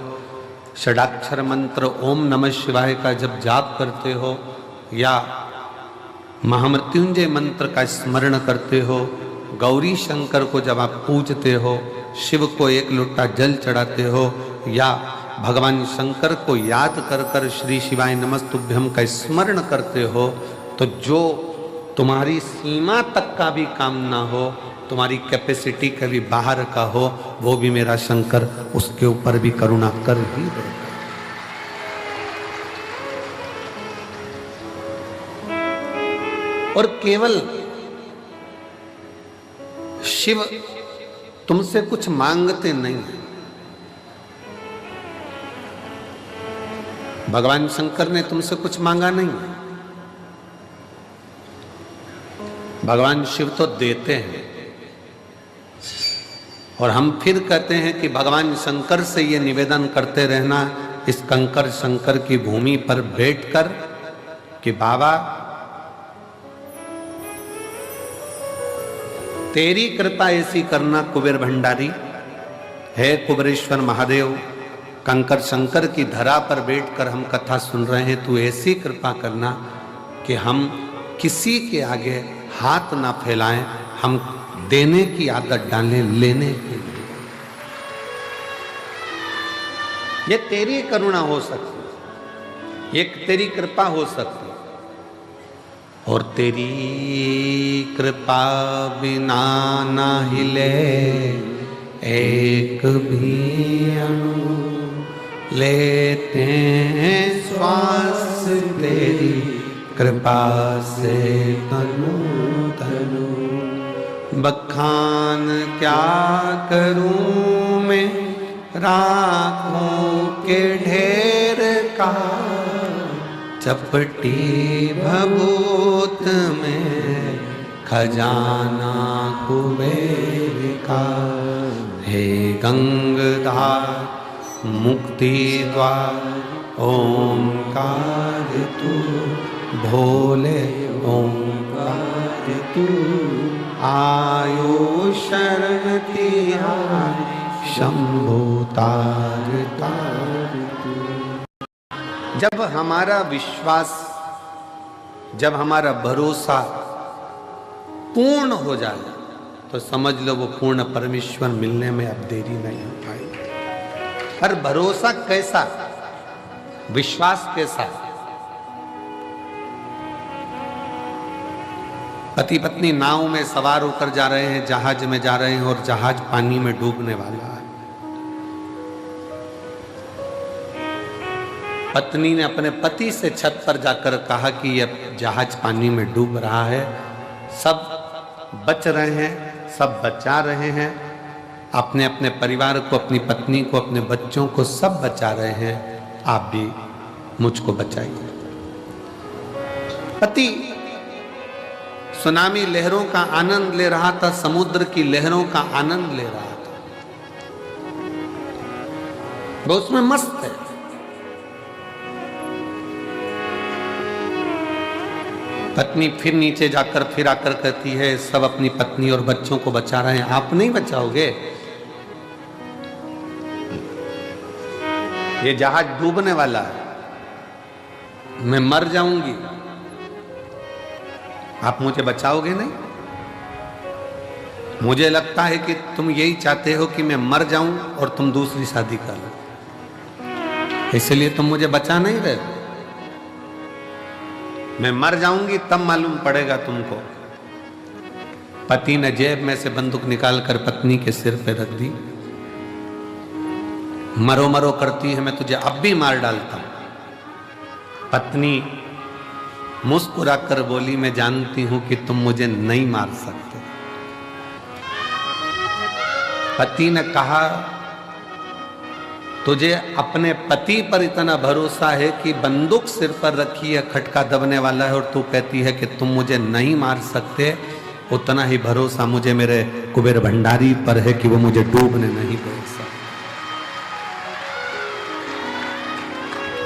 षडाक्षर मंत्र ओम नमः शिवाय का जब जाप करते हो, या महामृत्युंजय मंत्र का स्मरण करते हो, गौरी शंकर को जब आप पूजते हो, शिव को एक लोटा जल चढ़ाते हो, या भगवान शंकर को याद कर कर श्री शिवाय नमस्तुभ्यम का स्मरण करते हो, तो जो तुम्हारी सीमा तक का भी काम ना हो, तुम्हारी कैपेसिटी के भी बाहर का हो, वो भी मेरा शंकर उसके ऊपर भी करुणा कर ही देगा। और केवल शिव तुमसे कुछ मांगते नहीं हैं। भगवान शंकर ने तुमसे कुछ मांगा नहीं, भगवान शिव तो देते हैं। और हम फिर कहते हैं कि भगवान शंकर से ये निवेदन करते रहना इस कंकर शंकर की भूमि पर बैठकर कि बाबा तेरी कृपा ऐसी करना कुबेर भंडारी, है कुबेरेश्वर महादेव, कंकर शंकर की धरा पर बैठकर हम कथा सुन रहे हैं, तू ऐसी कृपा करना कि हम किसी के आगे हाथ ना फैलाएं, हम देने की आदत डालें, लेने की नहीं। ये तेरी करुणा हो सकती, एक तेरी कृपा हो सकती, और तेरी कृपा बिना ना हिले एक भी अणु, लेते हैं श्वास तेरी कृपा से तनु तनु। बखान क्या करूं मैं राखों के ढेर का, चपटी भभूत में खजाना कुबेर का। हे गंगाधर मुक्ति द्वार ओंकार तू, भोले ओंकार तू, आयो शरण तिहारी शंभु तार तार तू। जब हमारा विश्वास, जब हमारा भरोसा पूर्ण हो जाए तो समझ लो वो पूर्ण परमेश्वर मिलने में अब देरी नहीं हो पाएगी। पर भरोसा कैसा, विश्वास कैसा? पति पत्नी नाव में सवार होकर जा रहे हैं, जहाज में जा रहे हैं, और जहाज पानी में डूबने वाला है। पत्नी ने अपने पति से छत पर जाकर कहा कि यह जहाज पानी में डूब रहा है, सब बच रहे हैं, सब बचा रहे हैं, अपने अपने परिवार को, अपनी पत्नी को, अपने बच्चों को सब बचा रहे हैं, आप भी मुझको बचाइए। पति सुनामी लहरों का आनंद ले रहा था, समुद्र की लहरों का आनंद ले रहा था, वो उसमें मस्त है। पत्नी फिर नीचे जाकर फिर आकर कहती है, सब अपनी पत्नी और बच्चों को बचा रहे हैं, आप नहीं बचाओगे? ये जहाज डूबने वाला है, मैं मर जाऊंगी, आप मुझे बचाओगे नहीं? मुझे लगता है कि तुम यही चाहते हो कि मैं मर जाऊं और तुम दूसरी शादी कर लो, इसलिए तुम मुझे बचा नहीं रहे। मैं मर जाऊंगी तब मालूम पड़ेगा तुमको। पति ने जेब में से बंदूक निकालकर पत्नी के सिर पे रख दी। मरो मरो करती है, मैं तुझे अब भी मार डालता हूं। पत्नी मुस्कुरा कर बोली, मैं जानती हूं कि तुम मुझे नहीं मार सकते। पति ने कहा, तुझे अपने पति पर इतना भरोसा है कि बंदूक सिर पर रखी है, खटका दबने वाला है, और तू कहती है कि तुम मुझे नहीं मार सकते। उतना ही भरोसा मुझे मेरे कुबेर भंडारी पर है कि वो मुझे डूबने नहीं दे सकते।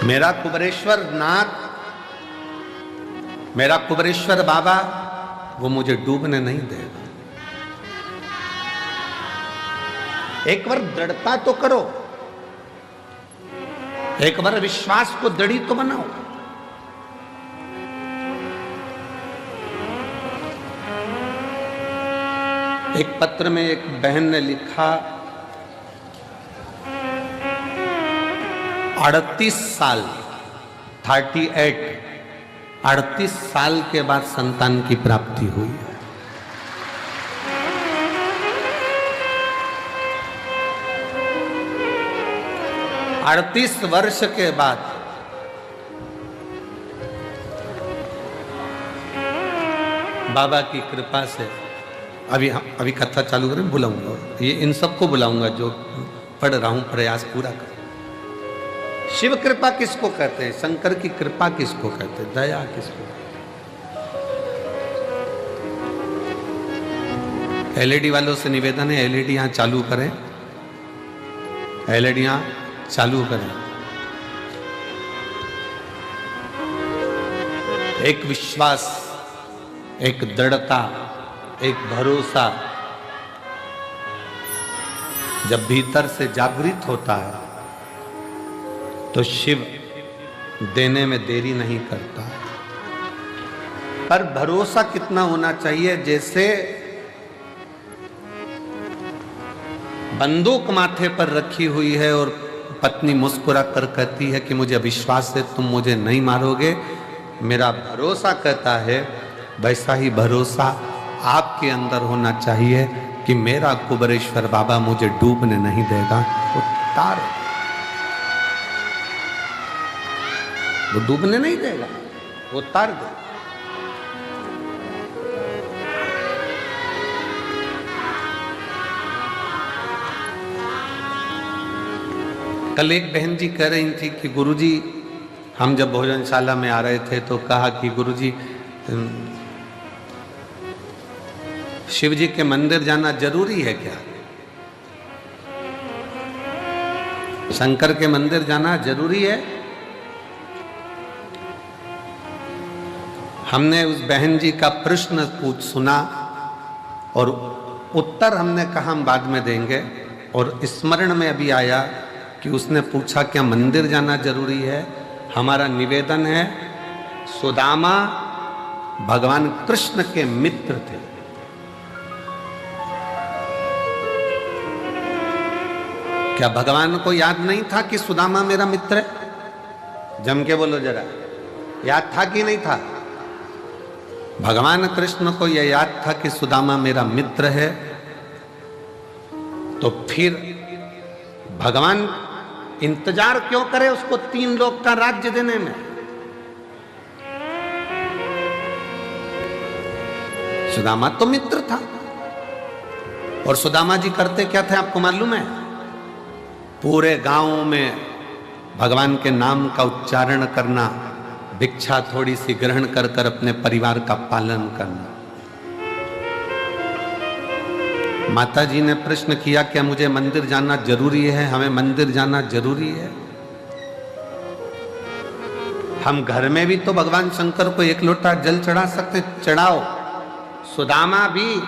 मेरा कुबेरेश्वर नाथ, मेरा कुबेरेश्वर बाबा, वो मुझे डूबने नहीं देगा। एक बार दृढ़ता तो करो, एक बार विश्वास को दृढ़ी तो बनाओ। एक पत्र में एक बहन ने लिखा, 38 साल 38 साल के बाद संतान की प्राप्ति हुई है। अड़तीस वर्ष के बाद बाबा की कृपा से अभी कथा चालू करें, बुलाऊंगा ये इन सबको बुलाऊंगा जो पढ़ रहा हूं, प्रयास पूरा कर। शिव कृपा किसको कहते हैं? शंकर की कृपा किसको कहते हैं? दया किसको कहते हैं? एलईडी वालों से निवेदन है, एलईडी यहां चालू करें, एलईडी यहां चालू करें। एक विश्वास, एक दृढ़ता, एक भरोसा जब भीतर से जागृत होता है तो शिव देने में देरी नहीं करता। पर भरोसा कितना होना चाहिए? जैसे बंदूक माथे पर रखी हुई है और पत्नी मुस्कुरा कर कहती है कि मुझे विश्वास है तुम मुझे नहीं मारोगे, मेरा भरोसा कहता है, वैसा ही भरोसा आपके अंदर होना चाहिए कि मेरा कुबेरेश्वर बाबा मुझे डूबने नहीं देगा। वो तार, वो डूबने नहीं देगा, वो तार दे। कल एक बहन जी कह रही थी कि गुरुजी, हम जब भोजनशाला में आ रहे थे तो कहा कि गुरुजी शिव जी के मंदिर जाना जरूरी है क्या? शंकर के मंदिर जाना जरूरी है? हमने उस बहन जी का प्रश्न सुना और उत्तर हमने कहा हम बाद में देंगे, और स्मरण में अभी आया कि उसने पूछा क्या मंदिर जाना जरूरी है? हमारा निवेदन है, सुदामा भगवान कृष्ण के मित्र थे। क्या भगवान को याद नहीं था कि सुदामा मेरा मित्र है? जम के बोलो जरा, याद था कि नहीं था? भगवान कृष्ण को यह याद था कि सुदामा मेरा मित्र है। तो फिर भगवान इंतजार क्यों करे उसको 3 लोक का राज्य देने में? सुदामा तो मित्र था। और सुदामा जी करते क्या थे आपको मालूम है? पूरे गांव में भगवान के नाम का उच्चारण करना, भिक्षा थोड़ी सी ग्रहण कर कर अपने परिवार का पालन करना। माता जी ने प्रश्न किया क्या मुझे मंदिर जाना जरूरी है? हमें मंदिर जाना जरूरी है? हम घर में भी तो भगवान शंकर को 1 लोटा जल चढ़ा सकते, चढ़ाओ। सुदामा भी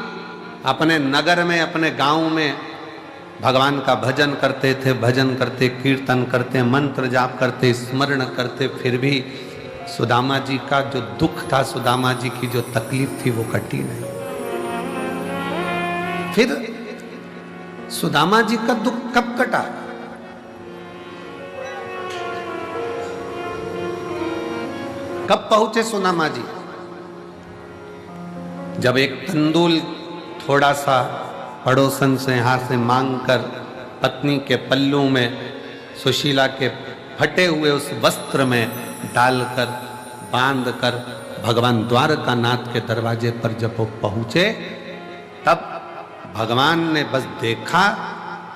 अपने नगर में, अपने गांव में भगवान का भजन करते थे, भजन करते, कीर्तन करते, मंत्र जाप करते, स्मरण करते, फिर भी सुदामा जी का जो दुख था, सुदामा जी की जो तकलीफ थी वो कटी नहीं। फिर सुदामा जी का दुख कब कटा? कब पहुंचे सुदामा जी? जब एक तंदूल थोड़ा सा पड़ोसन से हाथ से मांगकर पत्नी के पल्लू में सुशीला के फटे हुए उस वस्त्र में डालकर, बांधकर भगवान द्वारकानाथ के दरवाजे पर जब वो पहुंचे, तब भगवान ने बस देखा,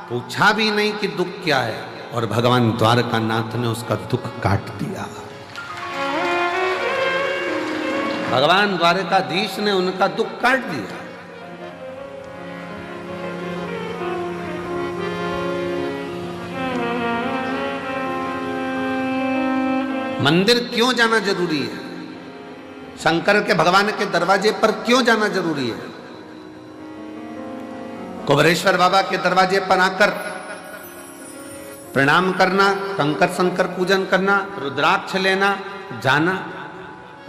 पूछा भी नहीं कि दुख क्या है, और भगवान द्वारकानाथ ने उसका दुख काट दिया। भगवान द्वारकाधीश ने उनका दुख काट दिया। मंदिर क्यों जाना जरूरी है? शंकर के भगवान के दरवाजे पर क्यों जाना जरूरी है? कुबेरेश्वर बाबा के दरवाजे पर आकर प्रणाम करना, कंकर शंकर पूजन करना, रुद्राक्ष लेना, जाना।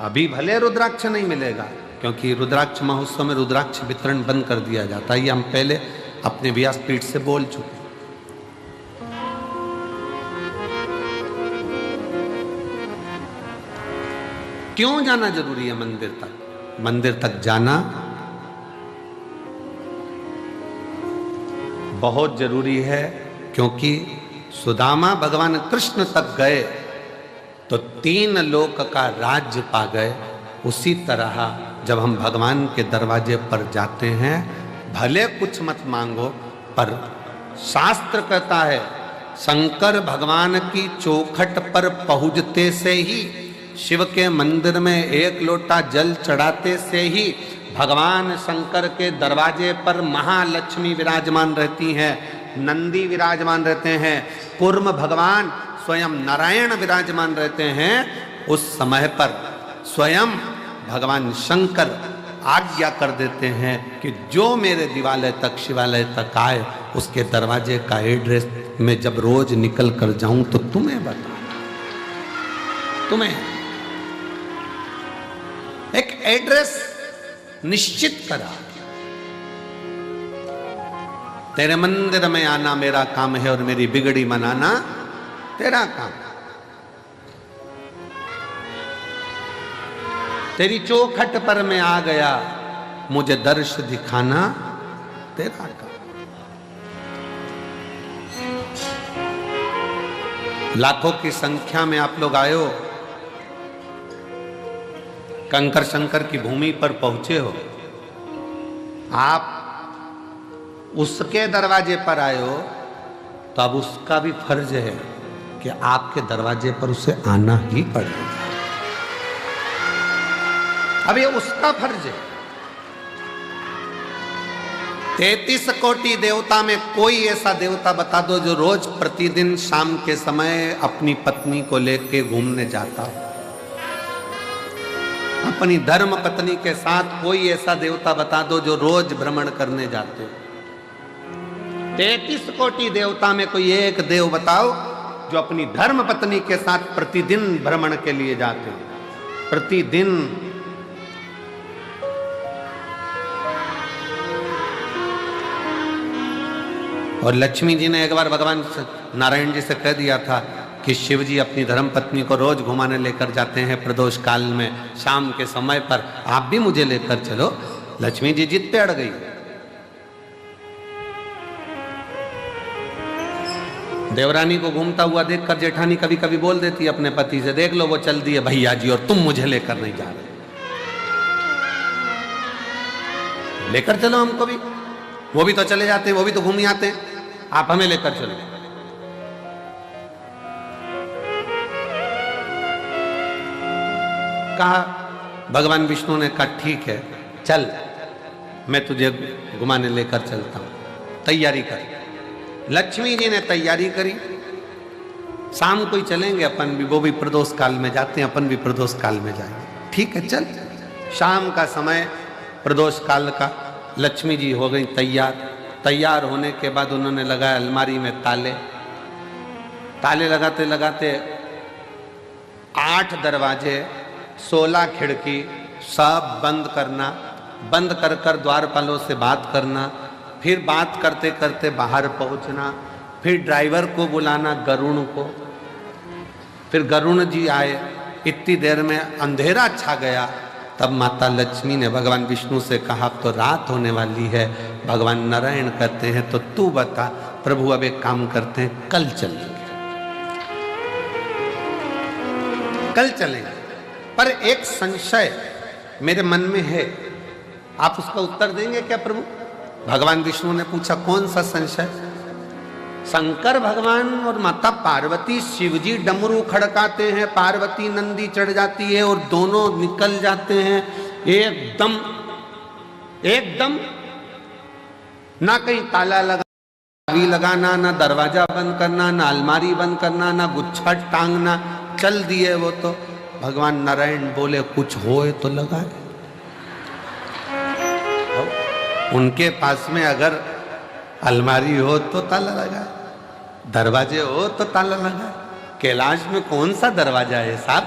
अभी भले रुद्राक्ष नहीं मिलेगा, क्योंकि रुद्राक्ष महोत्सव में रुद्राक्ष वितरण बंद कर दिया जाता है। ये हम पहले अपने व्यासपीठ से बोल चुके। क्यों जाना जरूरी है मंदिर तक? मंदिर तक जाना बहुत जरूरी है, क्योंकि सुदामा भगवान कृष्ण तक गए तो 3 लोक का राज्य पा गए। उसी तरह जब हम भगवान के दरवाजे पर जाते हैं, भले कुछ मत मांगो, पर शास्त्र कहता है शंकर भगवान की चौखट पर पहुंचते से ही, शिव के मंदिर में 1 लोटा जल चढ़ाते से ही भगवान शंकर के दरवाजे पर महालक्ष्मी विराजमान रहती हैं, नंदी विराजमान रहते हैं, कूर्म भगवान स्वयं नारायण विराजमान रहते हैं। उस समय पर स्वयं भगवान शंकर आज्ञा कर देते हैं कि जो मेरे दिवालय तक, शिवालय तक आए, उसके दरवाजे का एड्रेस मैं जब रोज निकल कर जाऊं तो तुम्हें बता, तुम्हें एक एड्रेस निश्चित करा। तेरे मंदिर में आना मेरा काम है और मेरी बिगड़ी मनाना तेरा काम। तेरी चौखट पर मैं आ गया, मुझे दर्श दिखाना तेरा काम। लाखों की संख्या में आप लोग आए हो, कंकर शंकर की भूमि पर पहुंचे हो, आप उसके दरवाजे पर आए हो, तो अब उसका भी फर्ज है कि आपके दरवाजे पर उसे आना ही पड़ेगा। अब ये उसका फर्ज है। 33 कोटि देवता में कोई ऐसा देवता बता दो जो रोज प्रतिदिन शाम के समय अपनी पत्नी को लेके घूमने जाता हो। अपनी धर्म पत्नी के साथ कोई ऐसा देवता बता दो जो रोज भ्रमण करने जाते हो। 33 कोटि देवता में कोई एक देव बताओ जो अपनी धर्म पत्नी के साथ प्रतिदिन भ्रमण के लिए जाते हो। प्रतिदिन। और लक्ष्मी जी ने एक बार भगवान नारायण जी से कह दिया था कि शिव जी अपनी धर्म पत्नी को रोज घुमाने लेकर जाते हैं प्रदोष काल में, शाम के समय पर आप भी मुझे लेकर चलो। लक्ष्मी जी जिद पे अड़ गई। देवरानी को घूमता हुआ देखकर जेठानी कभी कभी बोल देती अपने पति से, देख लो वो चल दिए भैया जी और तुम मुझे लेकर नहीं जा रहे, लेकर चलो हमको भी। वो भी तो चले जाते हैं, वो भी तो घूम आते हैं, आप हमें लेकर चलो। कहा, भगवान विष्णु ने कहा ठीक है चल, मैं तुझे घुमाने लेकर चलता हूं, तैयारी कर। लक्ष्मी जी ने तैयारी करी। शाम को ही चलेंगे अपन भी, वो भी प्रदोष काल में जाते हैं, अपन भी प्रदोष काल में जाएंगे। ठीक है चल। शाम का समय प्रदोष काल का। लक्ष्मी जी हो गई तैयार। तैयार होने के बाद उन्होंने लगाया अलमारी में ताले। ताले लगाते लगाते 8 दरवाजे, 16 खिड़की सब बंद करना। बंद कर कर द्वारपालों से बात करना, फिर बात करते करते बाहर पहुंचना, फिर ड्राइवर को बुलाना गरुण को, फिर गरुण जी आए। इतनी देर में अंधेरा छा गया। तब माता लक्ष्मी ने भगवान विष्णु से कहा, तो रात होने वाली है। भगवान नारायण कहते हैं, तो तू बता। प्रभु अब एक काम करते हैं, कल चलेंगे, कल चलेंगे। पर एक संशय मेरे मन में है, आप उसका उत्तर देंगे क्या प्रभु? भगवान विष्णु ने पूछा, कौन सा संशय? शंकर भगवान और माता पार्वती, शिवजी डमरू खड़काते हैं, पार्वती नंदी चढ़ जाती है और दोनों निकल जाते हैं एकदम एकदम, ना कहीं ताला लगाना, ना दरवाजा बंद करना, ना अलमारी बंद करना, ना गुच्छा टांगना, चल दिए वो तो। भगवान नारायण बोले, कुछ होए तो लगाए। उनके पास में अगर अलमारी हो तो ताला लगाए, दरवाजे हो तो ताला लगाए। कैलाश में कौन सा दरवाजा है साहब?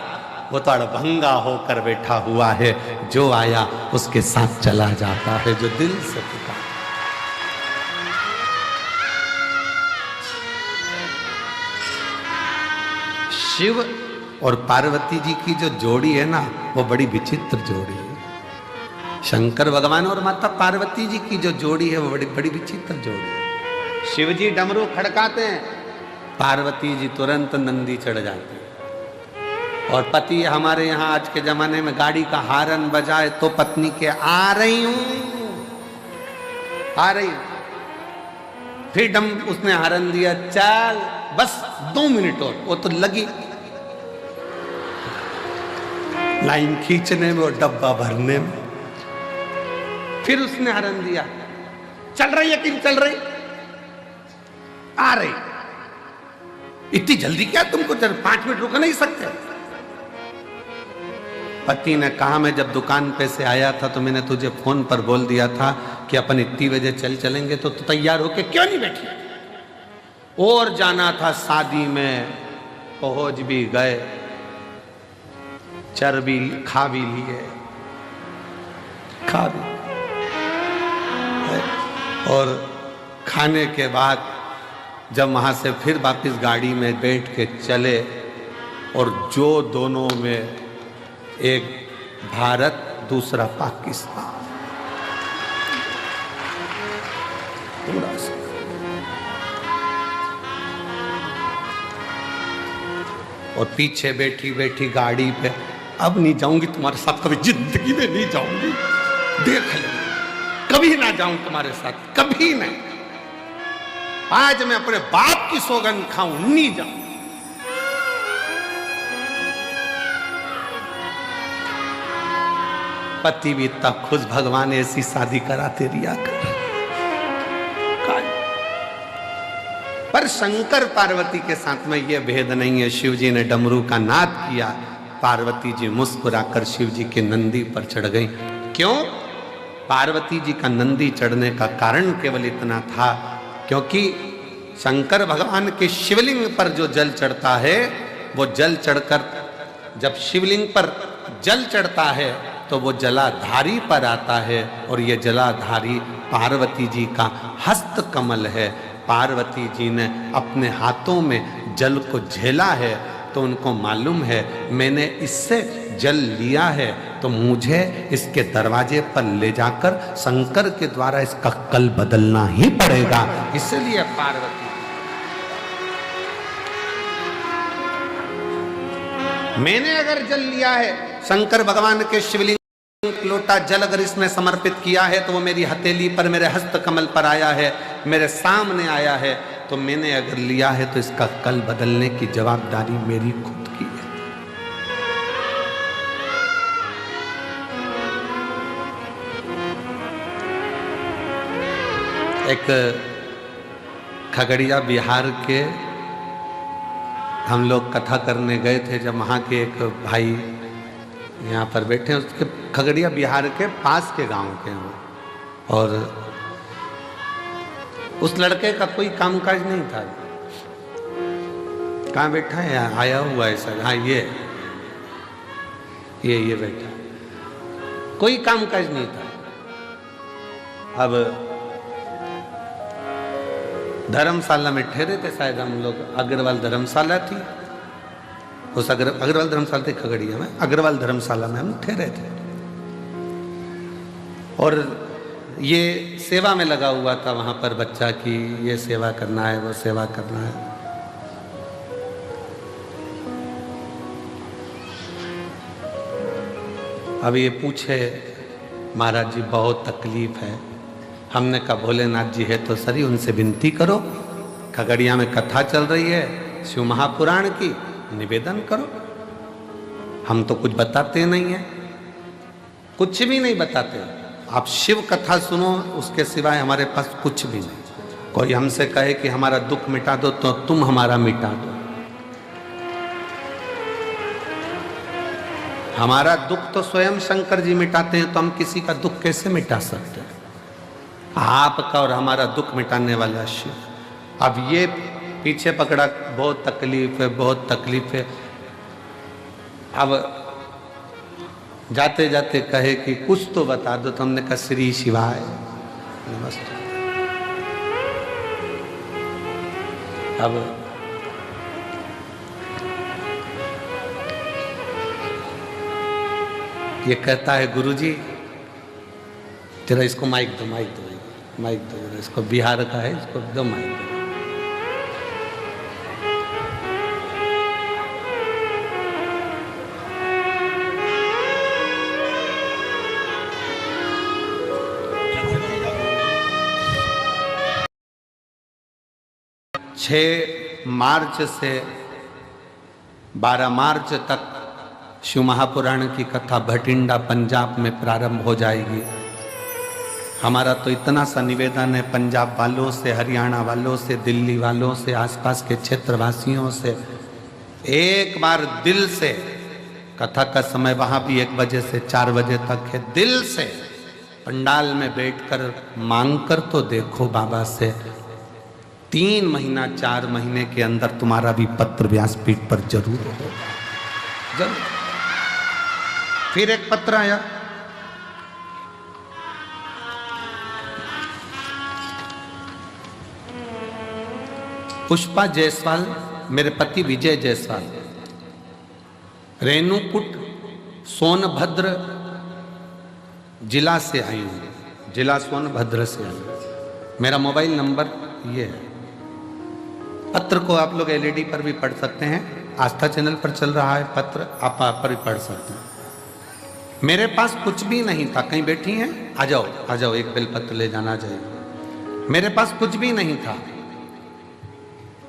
वो तो अड़भंगा होकर बैठा हुआ है, जो आया उसके साथ चला जाता है, जो दिल से पुकार। शिव और पार्वती जी की जो जोड़ी है ना, वो बड़ी विचित्र जोड़ी है। शंकर भगवान और माता पार्वती जी की जो जोड़ी है, वो बड़ी बड़ी विचित्र जोड़ी है। शिव जी डमरू खड़काते हैं, पार्वती जी तुरंत नंदी चढ़ जाती है। और पति हमारे यहाँ आज के जमाने में गाड़ी का हारन बजाए तो पत्नी के आ रही हूं, आ रही हूं, फिर उसने हारन दिया, चल बस 2 मिनट और, वो तो लगी लाइन खींचने में और डब्बा भरने में। फिर उसने हरन दिया, चल रही है कि नहीं चल रही? आ रही। इतनी जल्दी क्या तुमको? 5 मिनट रुक नहीं सकते? पति ने कहा, मैं जब दुकान पे से आया था तो मैंने तुझे फोन पर बोल दिया था कि अपन इतनी बजे चलेंगे, तो तू तैयार होके क्यों नहीं बैठी? और जाना था शादी में, पहुंच भी गए, चर्बी खा भी लिए, खा भी, और खाने के बाद जब वहां से फिर वापस गाड़ी में बैठ के चले, और जो दोनों में एक भारत दूसरा पाकिस्तान, पूरा और पीछे बैठी बैठी गाड़ी पे, अब नहीं जाऊंगी तुम्हारे साथ, कभी जिंदगी में नहीं जाऊंगी, देख ले, कभी ना जाऊं तुम्हारे साथ, कभी नहीं। आज मैं अपने बाप की सौगंध खाऊं, नहीं जाऊं। पति भी इतना खुश, भगवान ऐसी शादी कराते रिया कर। पर शंकर पार्वती के साथ में यह भेद नहीं है। शिव जी ने डमरू का नाद किया, पार्वती जी मुस्कुराकर शिव जी के नंदी पर चढ़ गई। क्यों? पार्वती जी का नंदी चढ़ने का कारण केवल इतना था, क्योंकि शंकर भगवान के शिवलिंग पर जो जल चढ़ता है, वो जल चढ़कर जब शिवलिंग पर जल चढ़ता है तो वो जलाधारी पर आता है, और ये जलाधारी पार्वती जी का हस्त कमल है। पार्वती जी ने अपने हाथों में जल को झेला है, तो उनको मालूम है मैंने इससे जल लिया है, तो मुझे इसके दरवाजे पर ले जाकर शंकर के द्वारा इसका कल बदलना ही पड़ेगा। इसलिए पार्वती, मैंने अगर जल लिया है, शंकर भगवान के शिवलिंग लोटा जल अगर इसमें समर्पित किया है, तो वो मेरी हथेली पर, मेरे हस्त कमल पर आया है, मेरे सामने आया है, तो मैंने अगर लिया है तो इसका कल बदलने की जवाबदारी मेरी खुद की है। एक खगड़िया बिहार के हम लोग कथा करने गए थे, जब वहाँ के एक भाई यहाँ पर बैठे हैं, उसके खगड़िया बिहार के पास के गांव के हैं, और उस लड़के का कोई कामकाज नहीं था। कहाँ बैठा है? आया हुआ है सर, हाँ ये बैठा, कोई कामकाज नहीं था। अब धर्मशाला में ठहरे थे शायद हम लोग, अग्रवाल धर्मशाला थी, उस अग्रवाल धर्मशाला थे खगड़िया में, अग्रवाल धर्मशाला में हम ठहरे थे, और ये सेवा में लगा हुआ था वहाँ पर बच्चा की, ये सेवा करना है, वो सेवा करना है। अब ये पूछे महाराज जी बहुत तकलीफ है। हमने कहा भोलेनाथ जी है तो सही उनसे विनती करो, खगड़िया में कथा चल रही है शिव महापुराण की, निवेदन करो। हम तो कुछ बताते नहीं हैं, कुछ भी नहीं बताते। आप शिव कथा सुनो, उसके सिवाय हमारे पास कुछ भी नहीं। कोई हमसे कहे कि हमारा दुख मिटा दो तो तुम हमारा मिटा दो। हमारा दुख तो स्वयं शंकर जी मिटाते हैं, तो हम किसी का दुख कैसे मिटा सकते हैं? आपका और हमारा दुख मिटाने वाला शिव। अब ये पीछे पकड़ा, बहुत तकलीफ है, बहुत तकलीफ है। अब जाते जाते कहे कि कुछ तो बता दो, तो हमने कहा श्री शिवाय नमस्ते। अब ये कहता है गुरुजी तेरा इसको माइक दो, माइक दो, माइक दो, इसको बिहार का है, इसको दो माइक दो। मार्च से 12 मार्च तक शिव महापुराण की कथा भटिंडा पंजाब में प्रारंभ हो जाएगी। हमारा तो इतना सा निवेदन है पंजाब वालों से, हरियाणा वालों से, दिल्ली वालों से, आसपास के क्षेत्रवासियों से, एक बार दिल से, कथा का समय वहां भी 1 बजे से 4 बजे तक है, दिल से पंडाल में बैठकर मांगकर तो देखो बाबा से। 3 महीना 4 महीने के अंदर तुम्हारा भी पत्र व्यासपीठ पर जरूर होगा, जरूर। फिर एक पत्र आया, पुष्पा जायसवाल, मेरे पति विजय जायसवाल, रेणुकूट सोनभद्र जिला से आई हूं, जिला सोनभद्र से आई हूं। मेरा मोबाइल नंबर ये है। पत्र को आप लोग एलईडी पर भी पढ़ सकते हैं, आस्था चैनल पर चल रहा है पत्र, आप पर भी पढ़ सकते हैं। मेरे पास कुछ भी नहीं था। कहीं बैठी हैं? आ जाओ, आ जाओ, एक बेलपत्र ले जाना चाहिए। मेरे पास कुछ भी नहीं था।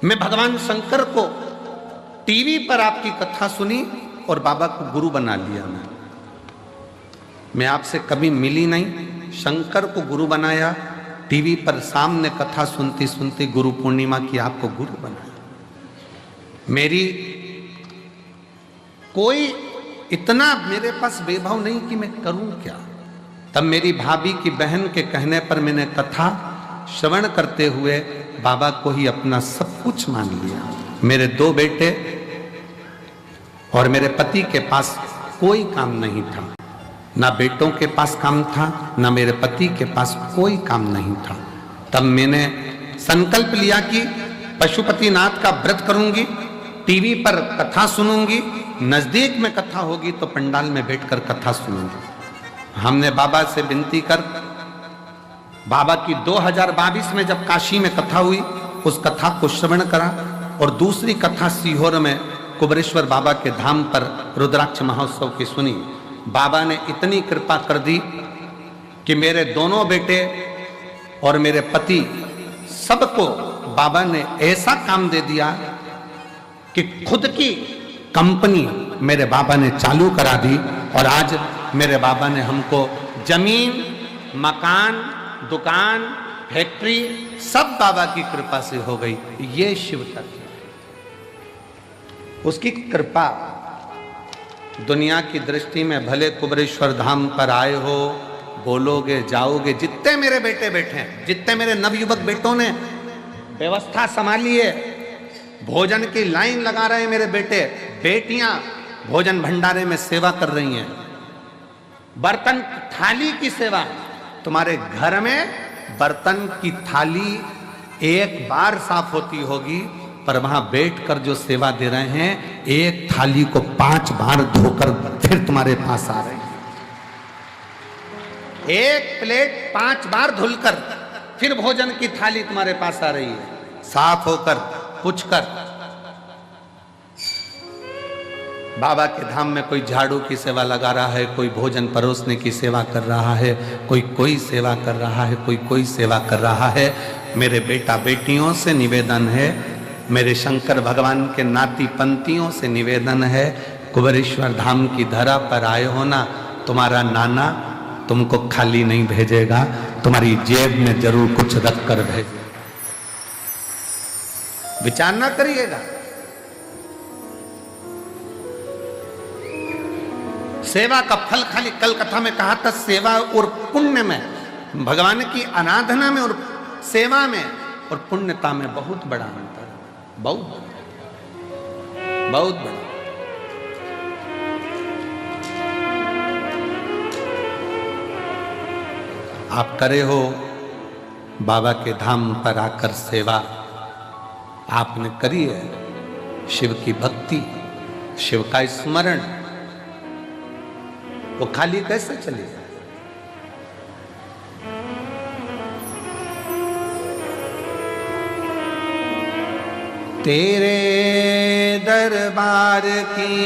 मैं भगवान शंकर को टीवी पर आपकी कथा सुनी और बाबा को गुरु बना लिया। मैं आपसे कभी मिली नहीं, शंकर को गुरु बनाया, टीवी पर सामने कथा सुनती सुनती गुरु पूर्णिमा की आपको गुरु बनाया। मेरी कोई इतना मेरे पास वैभव नहीं कि मैं करूं क्या। तब मेरी भाभी की बहन के कहने पर मैंने कथा श्रवण करते हुए बाबा को ही अपना सब कुछ मान लिया। मेरे 2 बेटे और मेरे पति के पास कोई काम नहीं था, ना बेटों के पास काम था, ना मेरे पति के पास कोई काम नहीं था। तब मैंने संकल्प लिया कि पशुपतिनाथ का व्रत करूंगी, टीवी पर कथा सुनूंगी, नजदीक में कथा होगी तो पंडाल में बैठकर कथा सुनूंगी। हमने बाबा से विनती कर, बाबा की 2022 में जब काशी में कथा हुई, उस कथा को श्रवण करा, और दूसरी कथा सीहोर में कुबरेश्वर बाबा के धाम पर रुद्राक्ष महोत्सव की सुनी। बाबा ने इतनी कृपा कर दी कि मेरे दोनों बेटे और मेरे पति सबको बाबा ने ऐसा काम दे दिया कि खुद की कंपनी मेरे बाबा ने चालू करा दी। और आज मेरे बाबा ने हमको जमीन, मकान, दुकान, फैक्ट्री सब बाबा की कृपा से हो गई। ये शिव तत्व, उसकी कृपा। दुनिया की दृष्टि में भले कुबरेश्वर धाम पर आए हो, बोलोगे जाओगे, जितने मेरे बेटे बैठे हैं, जितने मेरे नवयुवक बेटों ने व्यवस्था संभाली है, भोजन की लाइन लगा रहे हैं मेरे बेटे, बेटियां भोजन भंडारे में सेवा कर रही हैं, बर्तन थाली की सेवा। तुम्हारे घर में बर्तन की थाली एक बार साफ होती होगी, पर वहां बैठकर जो सेवा दे रहे हैं, एक थाली को 5 बार धोकर फिर तुम्हारे पास आ रहे हैं। एक प्लेट 5 बार धुलकर फिर भोजन की थाली तुम्हारे पास आ रही है, साफ होकर, पूछकर। बाबा के धाम में कोई झाड़ू की सेवा लगा रहा है, कोई भोजन परोसने की सेवा कर रहा है, कोई सेवा कर रहा है, कोई सेवा कर रहा है। मेरे बेटा बेटियों से निवेदन है, मेरे शंकर भगवान के नाती पंथियों से निवेदन है, कुबेरेश्वर धाम की धरा पर आए हो ना, तुम्हारा नाना तुमको खाली नहीं भेजेगा, तुम्हारी जेब में जरूर कुछ रख कर भेजे। विचार ना करिएगा। सेवा का फल खाली कल कथा में कहा था, सेवा और पुण्य में, भगवान की आराधना में और सेवा में और पुण्यता में बहुत बड़ा अंतर है, बहुत बड़ा। आप करे हो बाबा के धाम पर आकर सेवा, आपने करी है शिव की भक्ति, शिव का स्मरण, वो खाली कैसे चली जाए? तेरे दरबार की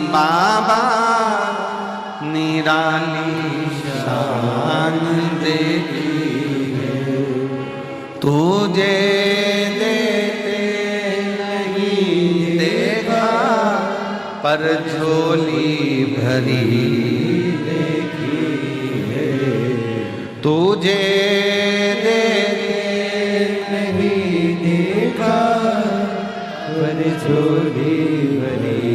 बाबा निराली शान देखी है, तुझे देते नहीं देखा, पर झोली भरी देखी है, तुझे देते नहीं देखा, पर झोली भरी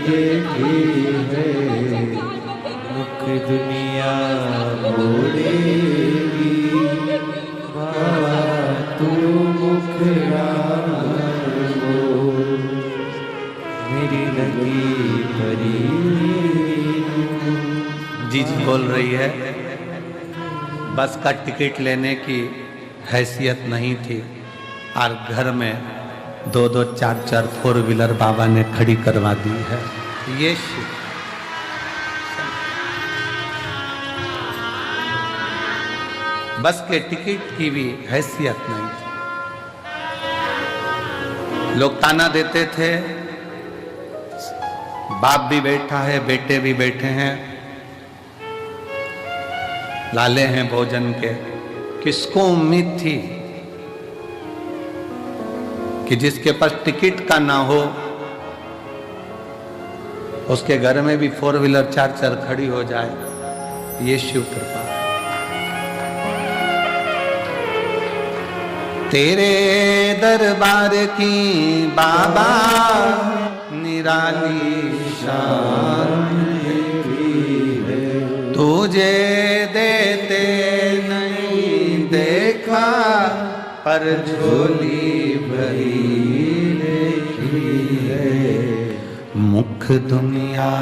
देखी है। मुख दुनिया मोड़ेगी, बाबा तू मुखड़ा मोड़, मेरी लगी परी। जी बोल रही है, बस का टिकट लेने की हैसियत नहीं थी और घर में 2-2 4-4 4 व्हीलर बाबा ने खड़ी करवा दी है। ये शिव बस के टिकट की भी हैसियत नहीं थी। लोग ताना देते थे, बाप भी बैठा है, बेटे भी बैठे हैं, लाले हैं भोजन के। किसको उम्मीद थी कि जिसके पास टिकट का ना हो उसके घर में भी 4 व्हीलर 4-4 खड़ी हो जाए? ये शिव कृपा। तेरे दरबार की बाबा निराली शान है, तुझे देते नहीं देखा, पर झोली भरी देखी है। मुख दुनिया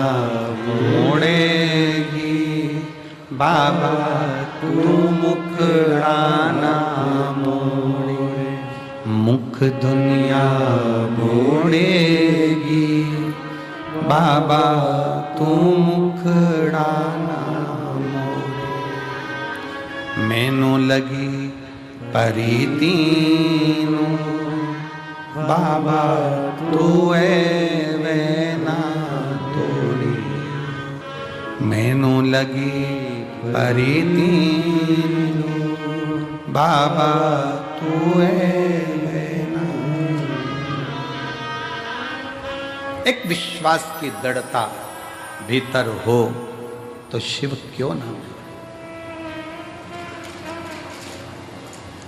मोड़ेगी, बाबा तू मुखड़ाना मोड़े, मुख दुनिया मोड़ेगी, बाबा तू मुखड़ाना मोड़े। मैनू लगी परी तीनू, बाबा तू वेना तोड़ी, मैनू लगी परी तीनू, बाबा तू वेना। एक विश्वास की दृढ़ता भीतर हो तो शिव क्यों ना हो।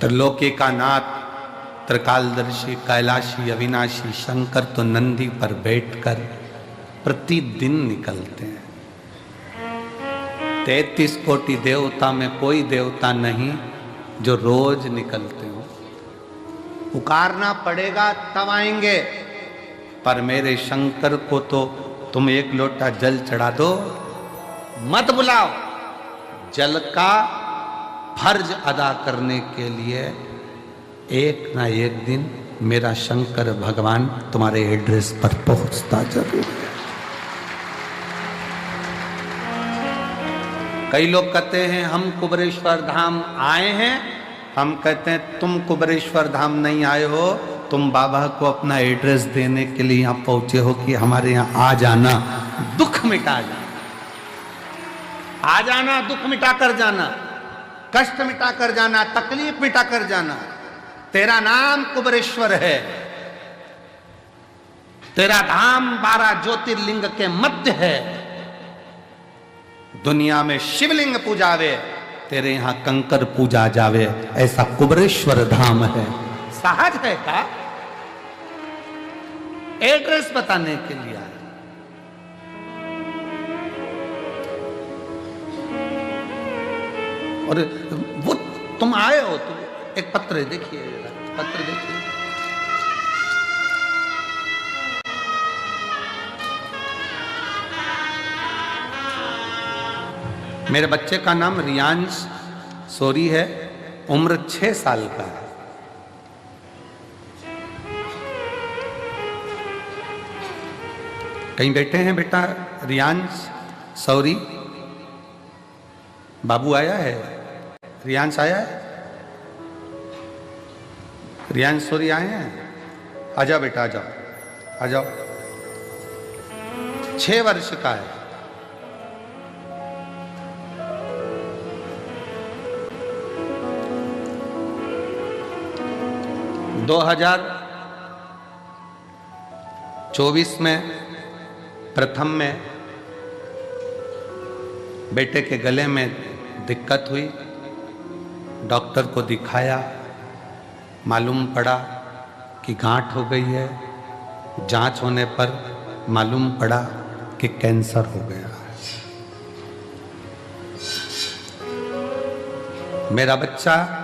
त्रिलोकी का नाथ, त्रिकालदर्शी, कैलाशी, अविनाशी शंकर तो नंदी पर बैठकर प्रतिदिन निकलते हैं। 33 कोटि देवता में कोई देवता नहीं जो रोज निकलते हो। पुकारना पड़ेगा तब आएंगे, पर मेरे शंकर को तो तुम एक लोटा जल चढ़ा दो, मत बुलाओ। जल का फर्ज अदा करने के लिए एक ना एक दिन मेरा शंकर भगवान तुम्हारे एड्रेस पर पहुंचता जरूर है। कई लोग कहते हैं हम कुबेरेश्वर धाम आए हैं, हम कहते हैं तुम कुबेरेश्वर धाम नहीं आए हो, तुम बाबा को अपना एड्रेस देने के लिए यहाँ पहुंचे हो कि हमारे यहाँ आ जाना, दुख मिटा जाना, आ जाना, दुख मिटा कर जाना, कष्ट मिटा कर जाना, तकलीफ मिटा कर जाना। तेरा नाम कुबरेश्वर है, तेरा धाम 12 ज्योतिर्लिंग के मध्य है। दुनिया में शिवलिंग पूजावे, तेरे यहां कंकर पूजा जावे, ऐसा कुबरेश्वर धाम है। सहज है का एड्रेस बताने के लिए आए। और वो तुम आए हो, तो एक पत्र देखिए, पत्र देखिए। मेरे बच्चे का नाम रियांश सोरी है, उम्र 6 साल का है। कहीं बैठे हैं बेटा रियांश सौरी? बाबू आया है? रियांश आया है? रियांश सौरी आए हैं? आ जाओ बेटा, आ जाओ, आ जाओ। 6 वर्ष का है। दो 2024 में प्रथम में बेटे के गले में दिक्कत हुई, डॉक्टर को दिखाया, मालूम पड़ा कि गांठ हो गई है। जांच होने पर मालूम पड़ा कि कैंसर हो गया। मेरा बच्चा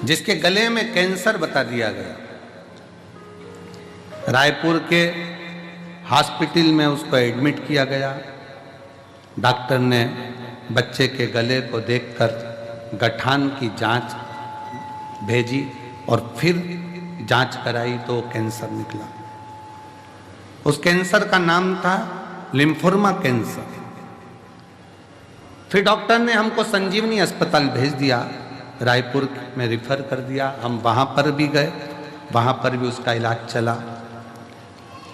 जिसके गले में कैंसर बता दिया गया, रायपुर के हॉस्पिटल में उसको एडमिट किया गया। डॉक्टर ने बच्चे के गले को देखकर गठान की जांच भेजी और फिर जांच कराई तो कैंसर निकला। उस कैंसर का नाम था लिम्फोमा कैंसर। फिर डॉक्टर ने हमको संजीवनी अस्पताल भेज दिया, रायपुर में रिफर कर दिया। हम वहाँ पर भी गए, वहाँ पर भी उसका इलाज चला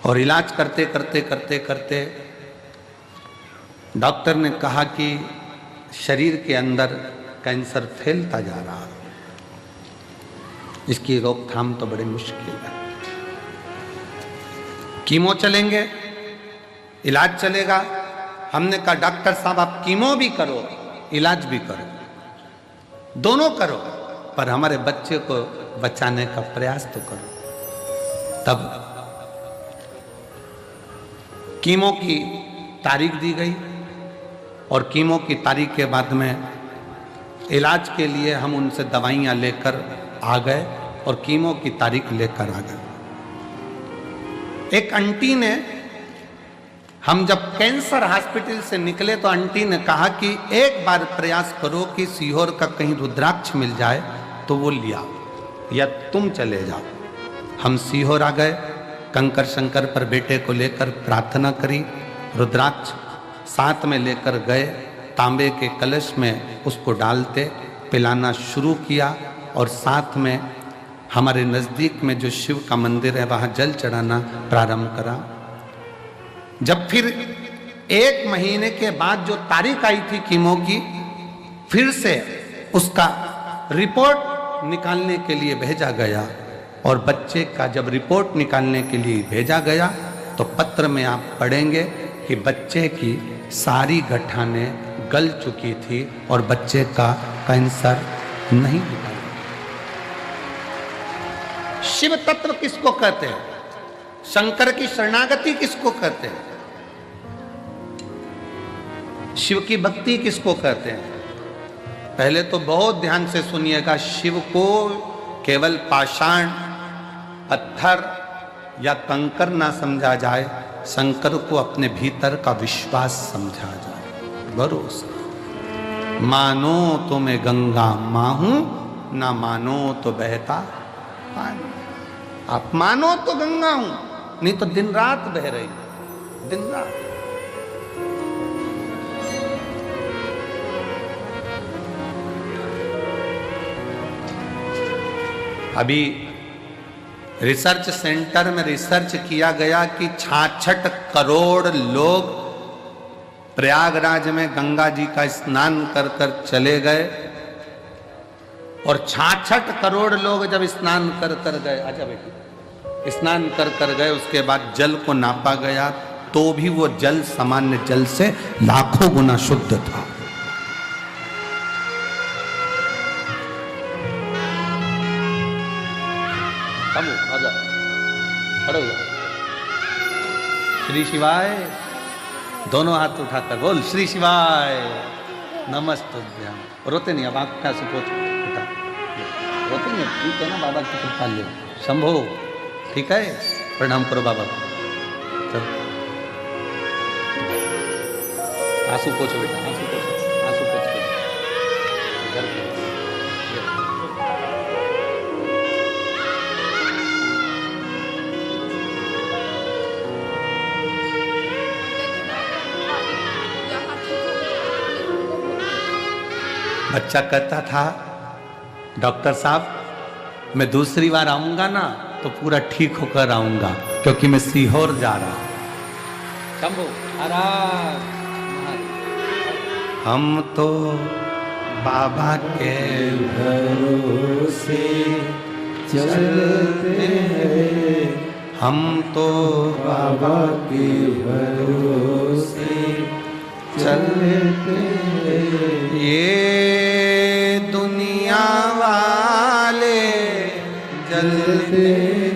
और इलाज करते करते करते करते डॉक्टर ने कहा कि शरीर के अंदर कैंसर फैलता जा रहा है, इसकी रोकथाम तो बड़ी मुश्किल है। कीमो चलेंगे, इलाज चलेगा। हमने कहा डॉक्टर साहब आप कीमो भी करो, इलाज भी करो, दोनों करो, पर हमारे बच्चे को बचाने का प्रयास तो करो। तब कीमो की तारीख दी गई और कीमो की तारीख के बाद में इलाज के लिए हम उनसे दवाइयाँ लेकर आ गए और कीमो की तारीख लेकर आ गए। एक आंटी ने, हम जब कैंसर हॉस्पिटल से निकले तो आंटी ने कहा कि एक बार प्रयास करो कि सीहोर का कहीं रुद्राक्ष मिल जाए तो वो लिया, या तुम चले जाओ। हम सीहोर आ गए, कंकर शंकर पर बेटे को लेकर प्रार्थना करी, रुद्राक्ष साथ में लेकर गए, तांबे के कलश में उसको डालते पिलाना शुरू किया और साथ में हमारे नज़दीक में जो शिव का मंदिर है वहाँ जल चढ़ाना प्रारंभ करा। जब फिर 1 महीने के बाद जो तारीख आई थी कीमो की, फिर से उसका रिपोर्ट निकालने के लिए भेजा गया और बच्चे का जब रिपोर्ट निकालने के लिए भेजा गया तो पत्र में आप पढ़ेंगे कि बच्चे की सारी गठानें गल चुकी थी और बच्चे का कैंसर नहीं निकला। शिव तत्व किसको कहते हैं? शंकर की शरणागति किसको कहते हैं? शिव की भक्ति किसको कहते हैं? पहले तो बहुत ध्यान से सुनिएगा। शिव को केवल पाषाण, पत्थर या कंकर ना समझा जाए, शंकर को अपने भीतर का विश्वास समझा जाए, भरोसा। मानो तो मैं गंगा मां हूं, ना मानो तो बहता पानी। आप मानो तो गंगा हूं, नहीं तो दिन रात बह रही, दिन रात। अभी रिसर्च सेंटर में रिसर्च किया गया कि 66 करोड़ लोग प्रयागराज में गंगा जी का स्नान कर कर चले गए, और 66 करोड़ लोग जब स्नान कर कर गए, अच्छा बेटी, स्नान कर कर गए, उसके बाद जल को नापा गया तो भी वो जल सामान्य जल से लाखों गुना शुद्ध था। श्री शिवाय, दोनों हाथ उठाकर बोल श्री शिवाय नमस्तुभ्यम। रोते नहीं, अब आंख का सुपोच उठा, रोते नहीं, ठीक है ना, बाबा की कृपा ले, शंभो, ठीक है, प्रणाम करो बाबा को। चलो आंसू पोछो बेटा, आंसू पोछो, आंसू पोछ के घर पे। बच्चा कहता था डॉक्टर साहब मैं दूसरी बार आऊंगा ना तो पूरा ठीक होकर आऊंगा, क्योंकि मैं सीहोर जा रहा हूं। शंभू हम तो बाबा के भरोसे चलते हैं, हम तो बाबा के भरोसे चलते हैं। ये दुनिया वाले जलते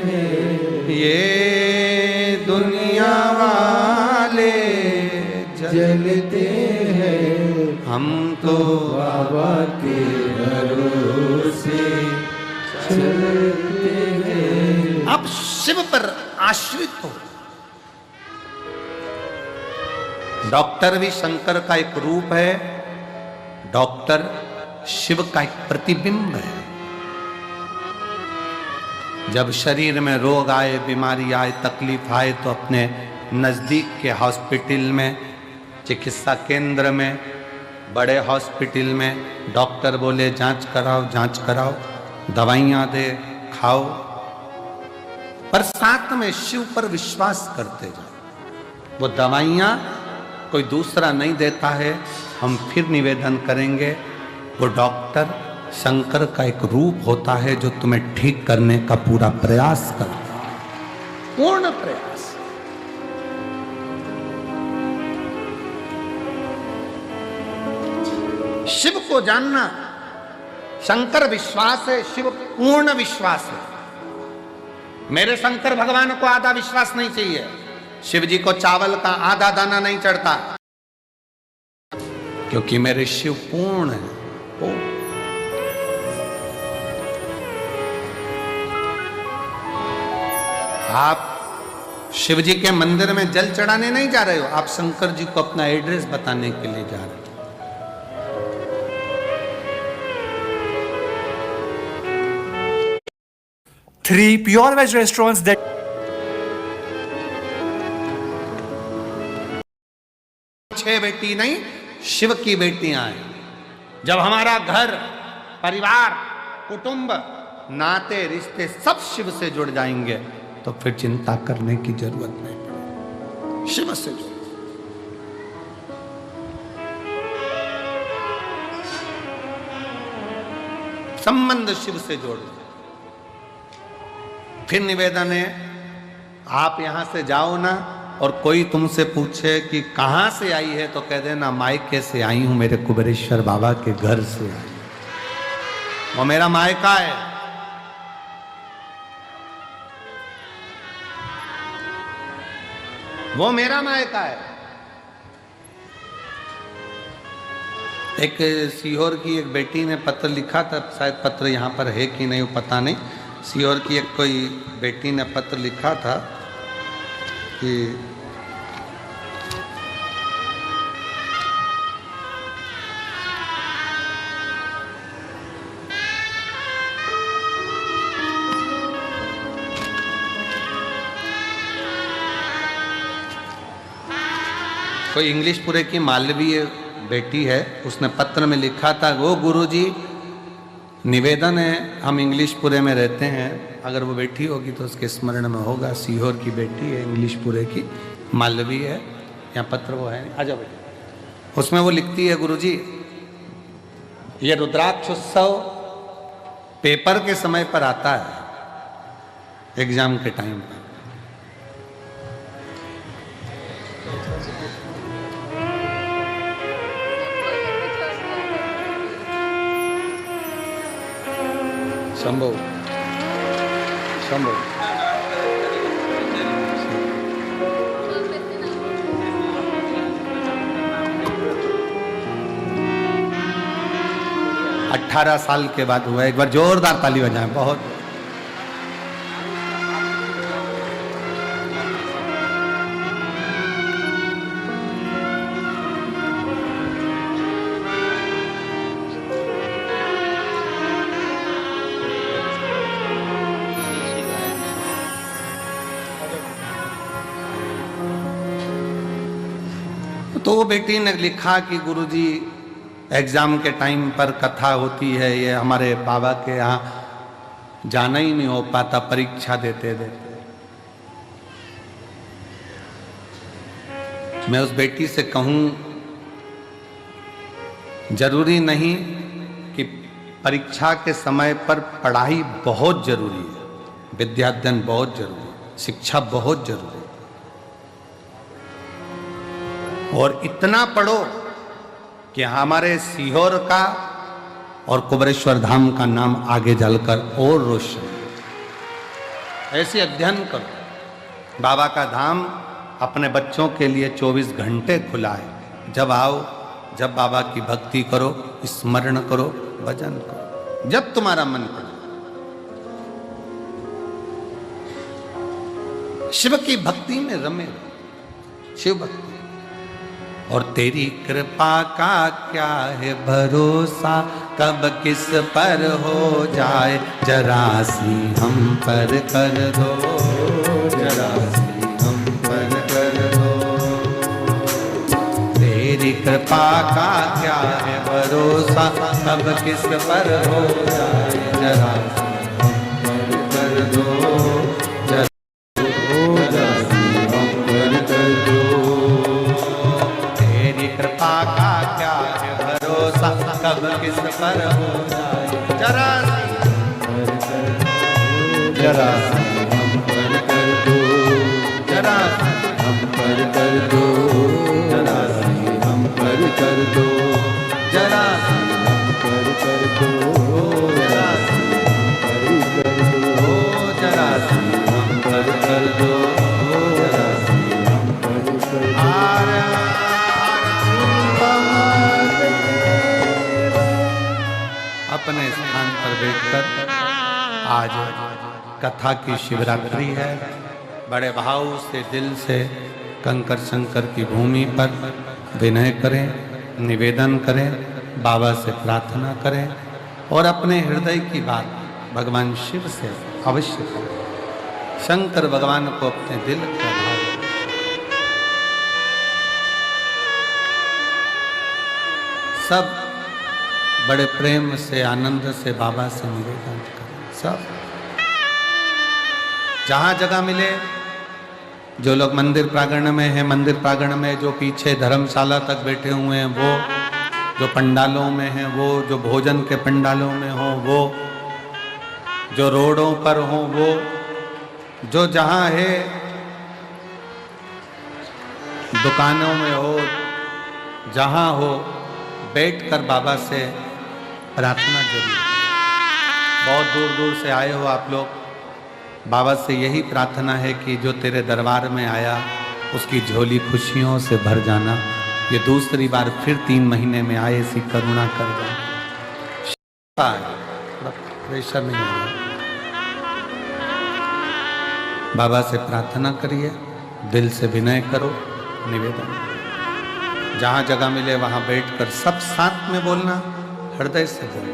हैं, ये दुनिया वाले जलते हैं, हम तो बाबा के भरोसे चलते हैं। आप शिव पर आश्रित हो। डॉक्टर भी शंकर का एक रूप है, डॉक्टर शिव का एक प्रतिबिंब है। जब शरीर में रोग आए, बीमारी आए, तकलीफ आए तो अपने नजदीक के हॉस्पिटल में, चिकित्सा केंद्र में, बड़े हॉस्पिटल में डॉक्टर बोले जांच कराओ, जांच कराओ, दवाइयां दे, खाओ, पर साथ में शिव पर विश्वास करते जाओ। वो दवाइयां कोई दूसरा नहीं देता है। हम फिर निवेदन करेंगे, वो डॉक्टर शंकर का एक रूप होता है जो तुम्हें ठीक करने का पूरा प्रयास करता है, पूर्ण प्रयास। शिव को जानना, शंकर विश्वास है, शिव पूर्ण विश्वास है। मेरे शंकर भगवान को आधा विश्वास नहीं चाहिए, शिव जी को चावल का आधा दाना नहीं चढ़ता, क्योंकि मेरे शिव पूर्ण है, पूर्ण। आप शिव जी के मंदिर में जल चढ़ाने नहीं जा रहे हो, आप शंकर जी को अपना एड्रेस बताने के लिए जा रहे हो। 3 pure veg restaurants that छह बेटी नहीं, शिव की बेटियां हैं। जब हमारा घर, परिवार, कुटुंब, नाते, रिश्ते सब शिव से जुड़ जाएंगे तो फिर चिंता करने की जरूरत नहीं पड़ेगी। शिव से जुड़, संबंध शिव से जोड़। फिर निवेदन है, आप यहां से जाओ ना और कोई तुमसे पूछे कि कहां से आई है तो कह देना मायके से आई हूं, मेरे कुबेरेश्वर बाबा के घर से आई। वो मेरा मायका है। वो मेरा मायका है। एक सीहोर की एक बेटी ने पत्र लिखा था, शायद पत्र यहाँ पर है कि नहीं वो पता नहीं। सीहोर की एक कोई बेटी ने पत्र लिखा था कि कोई इंग्लिशपुरे की मालवीय बेटी है, उसने पत्र में लिखा था, वो गुरुजी निवेदन है, हम इंग्लिशपुरे में रहते हैं, अगर वो बैठी होगी तो उसके स्मरण में होगा। सीहोर की बेटी है, इंग्लिशपुरे की, मालवी है। यहाँ पत्र वो है, आ जाओ बेटी। उसमें वो लिखती है, गुरुजी ये रुद्राक्ष उत्सव पेपर के समय पर आता है, एग्जाम के टाइम पर। शंभो शंभो 18 साल के बाद हुआ। एक बार जोरदार ताली बजाएं। बहुत तो वो बेटी ने लिखा कि गुरुजी एग्जाम के टाइम पर कथा होती है, ये हमारे बाबा के यहाँ जाना ही नहीं हो पाता परीक्षा देते देते। मैं उस बेटी से कहूं, जरूरी नहीं कि परीक्षा के समय पर पढ़ाई बहुत जरूरी है, विद्याध्ययन बहुत जरूरी है, शिक्षा बहुत जरूरी है, और इतना पढ़ो कि हमारे सीहोर का और कुबरेश्वर धाम का नाम आगे चलकर और रोशन। ऐसे अध्ययन करो। बाबा का धाम अपने बच्चों के लिए 24 घंटे खुला है। जब आओ, जब बाबा की भक्ति करो, स्मरण करो, भजन करो, जब तुम्हारा मन करे। शिव की भक्ति में रमे, शिव भक्ति। और तेरी कृपा का क्या है भरोसा, कब किस पर हो जाए, जरा सी हम पर कर दो, जरा सी हम पर कर दो। तेरी कृपा का क्या है भरोसा, कब किस पर हो जाए, जरा सी हम पर कर दो, जरा सी हम पर कर दो। कृपा का क्या है भरोसा, कब किस पर हो जाए, जरा जरा हम पर कर दो, जरा हम पर कर दो, जरा हम पर कर दो, जरा हम पर कर दो, जरा हम पर कर दो, जरा हम पर कर दो, जरा हम पर कर दो। अपने स्थान पर बैठकर आज कथा की शिवरात्रि है। बड़े भाव से, दिल से कंकर शंकर की भूमि पर विनय करें, निवेदन करें, बाबा से प्रार्थना करें और अपने हृदय की बात भगवान शिव से अवश्य करें। शंकर भगवान को अपने दिल का भाव सब बड़े प्रेम से, आनंद से बाबा से निवेदन करें। सब जहाँ जगह मिले, जो लोग मंदिर प्रांगण में हैं, मंदिर प्रांगण में, जो पीछे धर्मशाला तक बैठे हुए हैं वो, जो पंडालों में हैं वो, जो भोजन के पंडालों में हो वो, जो रोडों पर हो वो, जो जहाँ है दुकानों में हो, जहाँ हो, बैठकर बाबा से प्रार्थना जरूर। बहुत दूर दूर से आए हो आप लोग, बाबा से यही प्रार्थना है कि जो तेरे दरबार में आया उसकी झोली खुशियों से भर जाना। ये दूसरी बार फिर 3 महीने में आए, ऐसी करुणा कर जाना। प्रेशर नहीं होगा। बाबा से प्रार्थना करिए, दिल से विनय करो, निवेदन। जहाँ जगह मिले वहाँ बैठकर सब साथ में बोलना, हृदय से बोलना।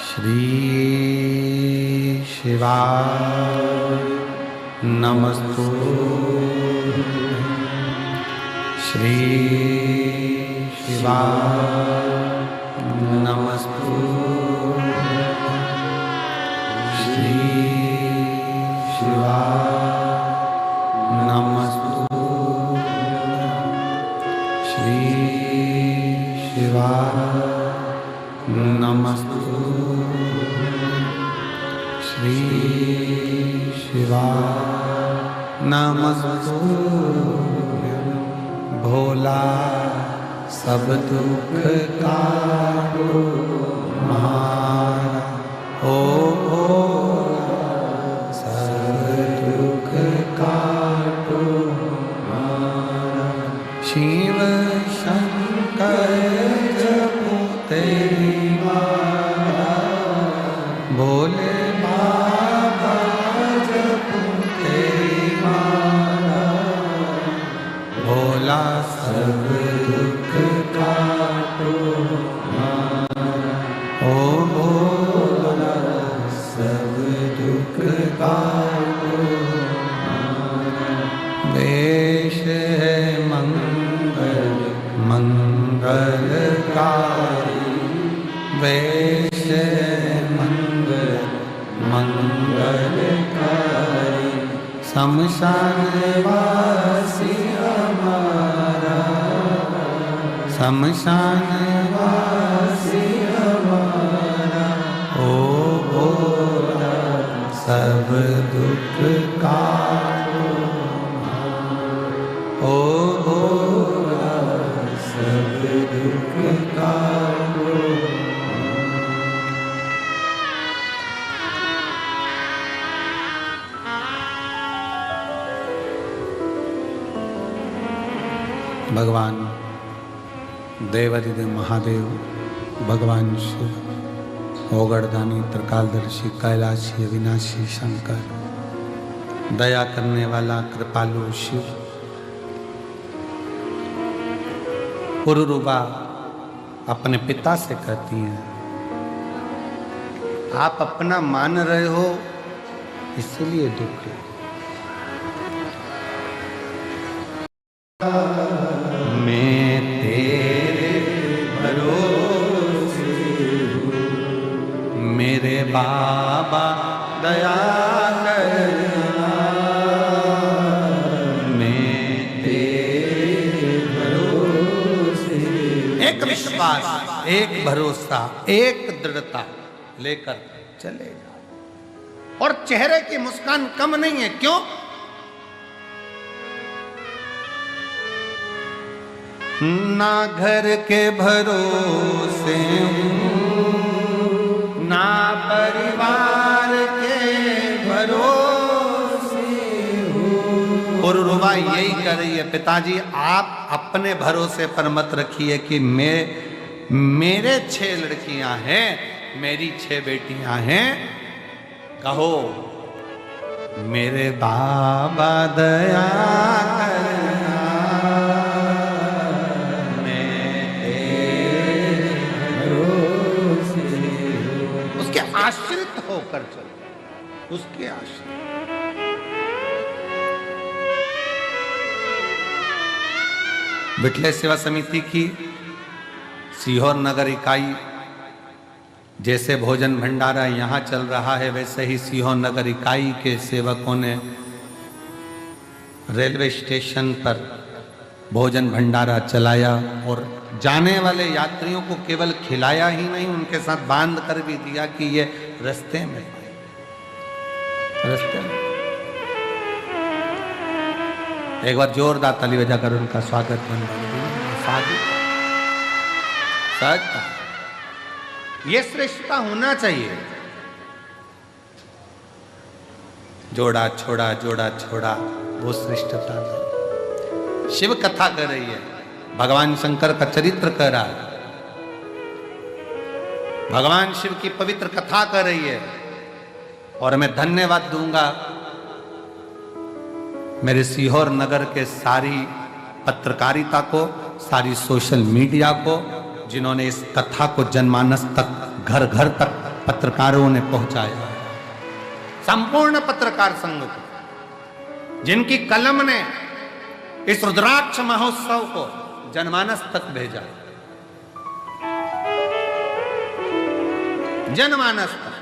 श्री शिवाय नमस्तु। श्री शिवाय नमस्तुभ्यं। श्री शिवाय नमस्तुभ्यं। श्री शिवाय नमस्तुभ्यं। श्री शिवाय नमस्तुभ्यं। भोला सब दुख काटो हमारा, ओ भोला सब दुख काटो हमारा। शिव शंकर जपो तेरी माला, भोले बाबा जपो तेरी माला। भोला सब दुख काटो हमारा, ओ भोला सब दुख काटो हमारा। वेश है मंगल मंगलकारी, वेश है मंगल मंगलकारी। शमशान वासी हमारा, शमशान वासी हमारा। ओ भोला सब दुख काटो हमारा, ओ भोला सब दुख काटो। भगवान देवाधिदेव महादेव, भगवान शिव, ओगड़दानी त्रिकालदर्शी कैलाशी अविनाशी शंकर, दया करने वाला कृपालु शिव। पुरुरुबा अपने पिता से कहती हैं, आप अपना मान रहे हो इसलिए दुख है। मैं तेरे भरोसे हूँ, मेरे बाबा दया करना। मैं तेरे भरोसे, एक विश्वास, एक भरोसा, एक दृढ़ता लेकर चले जाओ। और चेहरे की मुस्कान कम नहीं है, क्यों? ना घर के भरोसे हूँ, ना परिवार के भरोसे हूँ। और रुबा यही कर रही है, पिताजी आप अपने भरोसे पर मत रखिए कि मेरे 6 लड़कियां हैं, मेरी 6 बेटियां हैं। कहो मेरे बाबा दया करना, आश्रित होकर चलो, उसके आश्रित। विठले सेवा समिति की सीहोर नगर इकाई, जैसे भोजन भंडारा यहाँ चल रहा है, वैसे ही सीहोर नगर इकाई के सेवकों ने रेलवे स्टेशन पर भोजन भंडारा चलाया और जाने वाले यात्रियों को केवल खिलाया ही नहीं, उनके साथ बांध कर भी दिया कि ये रास्ते में एक बार जोरदार ताली बजाकर उनका स्वागत ये श्रेष्ठता होना चाहिए। जोड़ा छोड़ा जोड़ा छोड़ा, वो श्रेष्ठता नहीं। शिव कथा कर रही है, भगवान शंकर का चरित्र कह रहा है, भगवान शिव की पवित्र कथा कर रही है। और मैं धन्यवाद दूंगा मेरे सीहोर नगर के सारी पत्रकारिता को, सारी सोशल मीडिया को, जिन्होंने इस कथा को जनमानस तक, घर घर तक पत्रकारों ने पहुंचाया। संपूर्ण पत्रकार संघ को, जिनकी कलम ने इस रुद्राक्ष महोत्सव को जनमानस तक भेजा, जनमानस तक।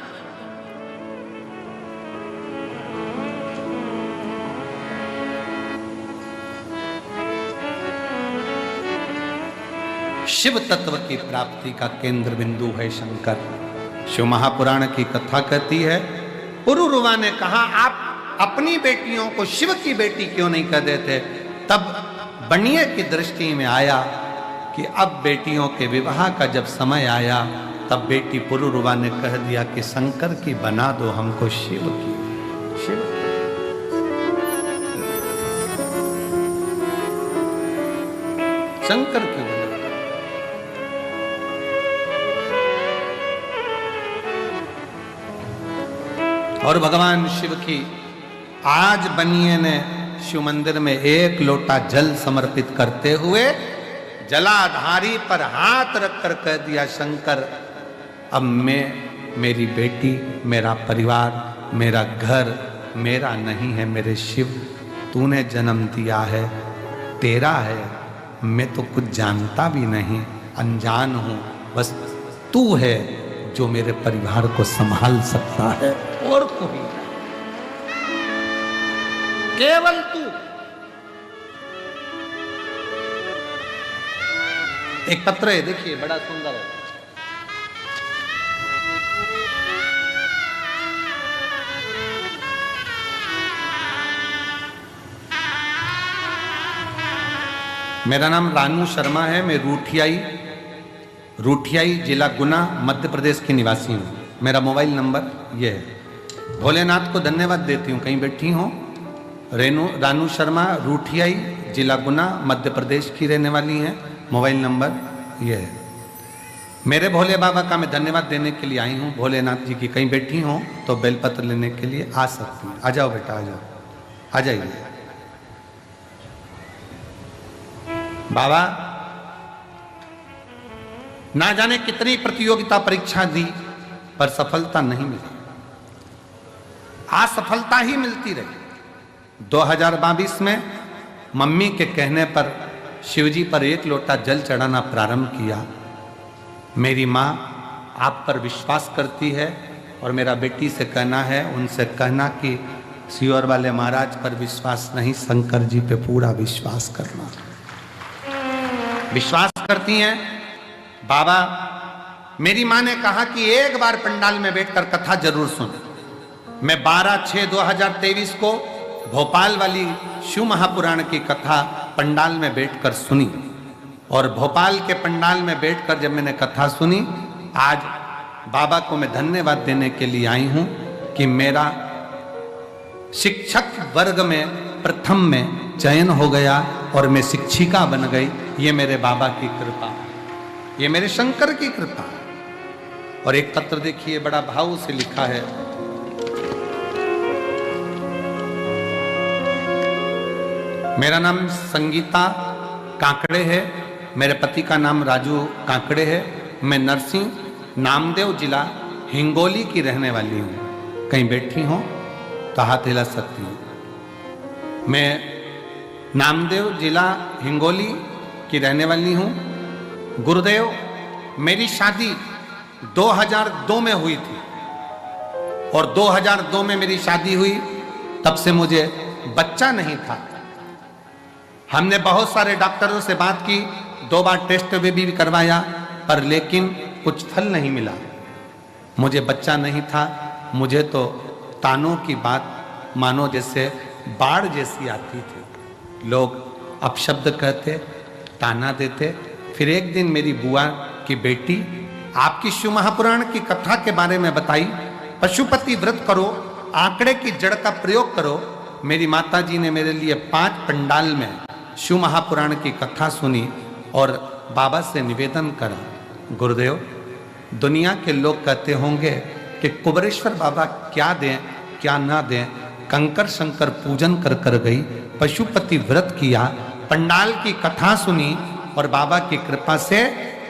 शिव तत्व की प्राप्ति का केंद्र बिंदु है शंकर। शिव महापुराण की कथा कहती है, पुरुरुवा ने कहा आप अपनी बेटियों को शिव की बेटी क्यों नहीं कह देते? तब बनिए की दृष्टि में आया कि अब बेटियों के विवाह का जब समय आया, तब बेटी पुरुरुवा ने कह दिया कि शंकर की बना दो हमको शिव की। शिव शंकर की बना। और भगवान शिव की आज बनिए ने शिव मंदिर में एक लोटा जल समर्पित करते हुए जलाधारी पर हाथ रखकर कह दिया, शंकर अब मैं, मेरी बेटी, मेरा परिवार, मेरा घर मेरा नहीं है, मेरे शिव तूने जन्म दिया है, तेरा है। मैं तो कुछ जानता भी नहीं, अनजान हूं, बस तू है जो मेरे परिवार को संभाल सकता है, और कोई नहीं, केवल तू। एक पत्र है, देखिए बड़ा सुंदर है। मेरा नाम रानू शर्मा है, मैं रूठियाई जिला गुना मध्य प्रदेश की निवासी हूँ। मेरा मोबाइल नंबर ये है। भोलेनाथ को धन्यवाद देती हूँ, कहीं बैठी हूँ। रानू शर्मा, रूठियाई जिला गुना मध्य प्रदेश की रहने वाली हैं। मोबाइल नंबर ये है। मेरे भोले बाबा का मैं धन्यवाद देने के लिए आई हूँ। भोलेनाथ जी की कहीं बैठी हूँ तो बेलपत्र लेने के लिए आ सकती हूँ। आ जाओ बेटा, आ जाओ, आ जाइए। बाबा ना जाने कितनी प्रतियोगिता परीक्षा दी पर सफलता नहीं मिली, असफलता ही मिलती रही। 2022 में मम्मी के कहने पर शिवजी पर एक लोटा जल चढ़ाना प्रारंभ किया। मेरी माँ आप पर विश्वास करती है और मेरा बेटी से कहना है, उनसे कहना कि सियोर वाले महाराज पर विश्वास नहीं, शंकर जी पे पूरा विश्वास करना। विश्वास करती हैं। बाबा, मेरी माँ ने कहा कि एक बार पंडाल में बैठकर कथा जरूर सुन। मैं 12/6/2023 को भोपाल वाली शिव महापुराण की कथा पंडाल में बैठकर सुनी, और भोपाल के पंडाल में बैठकर जब मैंने कथा सुनी, आज बाबा को मैं धन्यवाद देने के लिए आई हूं कि मेरा शिक्षक वर्ग में प्रथम में चयन हो गया और मैं शिक्षिका बन गई। ये मेरे बाबा की कृपा, ये मेरे शंकर की कृपा। और एक पत्र देखिए, बड़ा भाव से लिखा है। मेरा नाम संगीता काकड़े है, मेरे पति का नाम राजू काकड़े है। मैं नरसिंह नामदेव जिला हिंगोली की रहने वाली हूँ। कहीं बैठी हो तो हाथ हिला सकती हूँ। मैं नामदेव जिला हिंगोली की रहने वाली हूँ। गुरुदेव, मेरी शादी 2002 में हुई थी, और 2002 में मेरी शादी हुई, तब से मुझे बच्चा नहीं था। हमने बहुत सारे डॉक्टरों से बात की, 2 बार टेस्ट भी करवाया, पर लेकिन कुछ फल नहीं मिला। मुझे बच्चा नहीं था। मुझे तो तानों की बात मानो जैसे बाढ़ जैसी आती थी। लोग अपशब्द कहते, ताना देते। फिर एक दिन मेरी बुआ की बेटी आपकी शिव महापुराण की कथा के बारे में बताई, पशुपति व्रत करो, आंकड़े की जड़ का प्रयोग करो। मेरी माता जी ने मेरे लिए 5 पंडाल में शिव महापुराण की कथा सुनी और बाबा से निवेदन करा, गुरुदेव, दुनिया के लोग कहते होंगे कि कुबरेश्वर बाबा क्या दें क्या ना दें, कंकर शंकर पूजन कर कर गई, पशुपति व्रत किया, पंडाल की कथा सुनी, और बाबा की कृपा से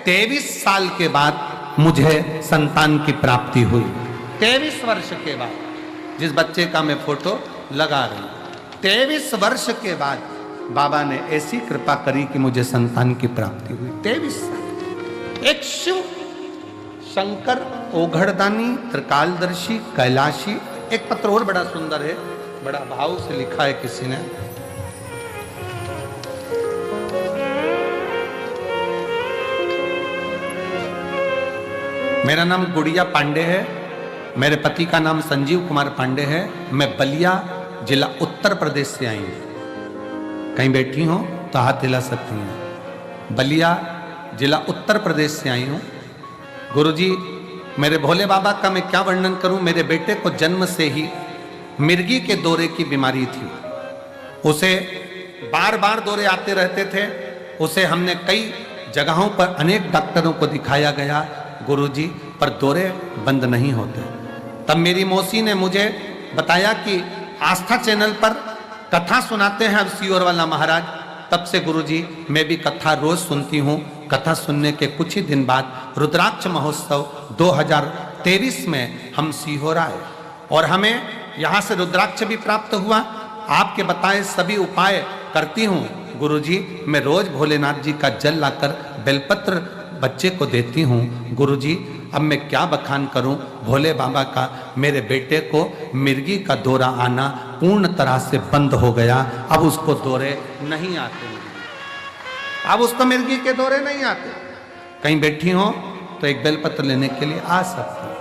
23 साल के बाद मुझे संतान की प्राप्ति हुई। 23 वर्ष के बाद, जिस बच्चे का मैं फोटो लगा रही हूं, 23 वर्ष के बाद बाबा ने ऐसी कृपा करी कि मुझे संतान की प्राप्ति हुई। 23 साल। एक शिव शंकर ओघड़दानी त्रिकालदर्शी कैलाशी। एक पत्र और बड़ा सुंदर है, बड़ा भाव से लिखा है किसी ने। मेरा नाम गुड़िया पांडे है, मेरे पति का नाम संजीव कुमार पांडे है। मैं बलिया जिला उत्तर प्रदेश से आई हूं। कहीं बैठी हो तो हाथ हिला सकती हैं। बलिया जिला उत्तर प्रदेश से आई हूं। गुरुजी, मेरे भोले बाबा का मैं क्या वर्णन करूं। मेरे बेटे को जन्म से ही मिर्गी के दौरे की बीमारी थी। उसे बार बार दौरे आते रहते थे। उसे हमने कई जगहों पर अनेक डॉक्टरों को दिखाया गया गुरुजी, पर दौरे बंद नहीं होते। तब मेरी मौसी ने मुझे बताया कि आस्था चैनल पर कथा सुनाते हैं अब सीहोर वाला महाराज। तब से गुरुजी मैं भी कथा रोज सुनती हूँ। कथा सुनने के कुछ ही दिन बाद रुद्राक्ष महोत्सव 2023 में हम सीहोर आए और हमें यहाँ से रुद्राक्ष भी प्राप्त हुआ। आपके बताए सभी उपाय करती हूँ गुरुजी। मैं रोज भोलेनाथ जी का जल लाकर बेलपत्र बच्चे को देती हूँ गुरुजी। अब मैं क्या बखान करूं भोले बाबा का। मेरे बेटे को मिर्गी का दौरा आना पूर्ण तरह से बंद हो गया। अब उसको दौरे नहीं आते, अब उसको मिर्गी के दौरे नहीं आते। कहीं बैठी हो तो एक बेलपत्र लेने के लिए आ सकते हो।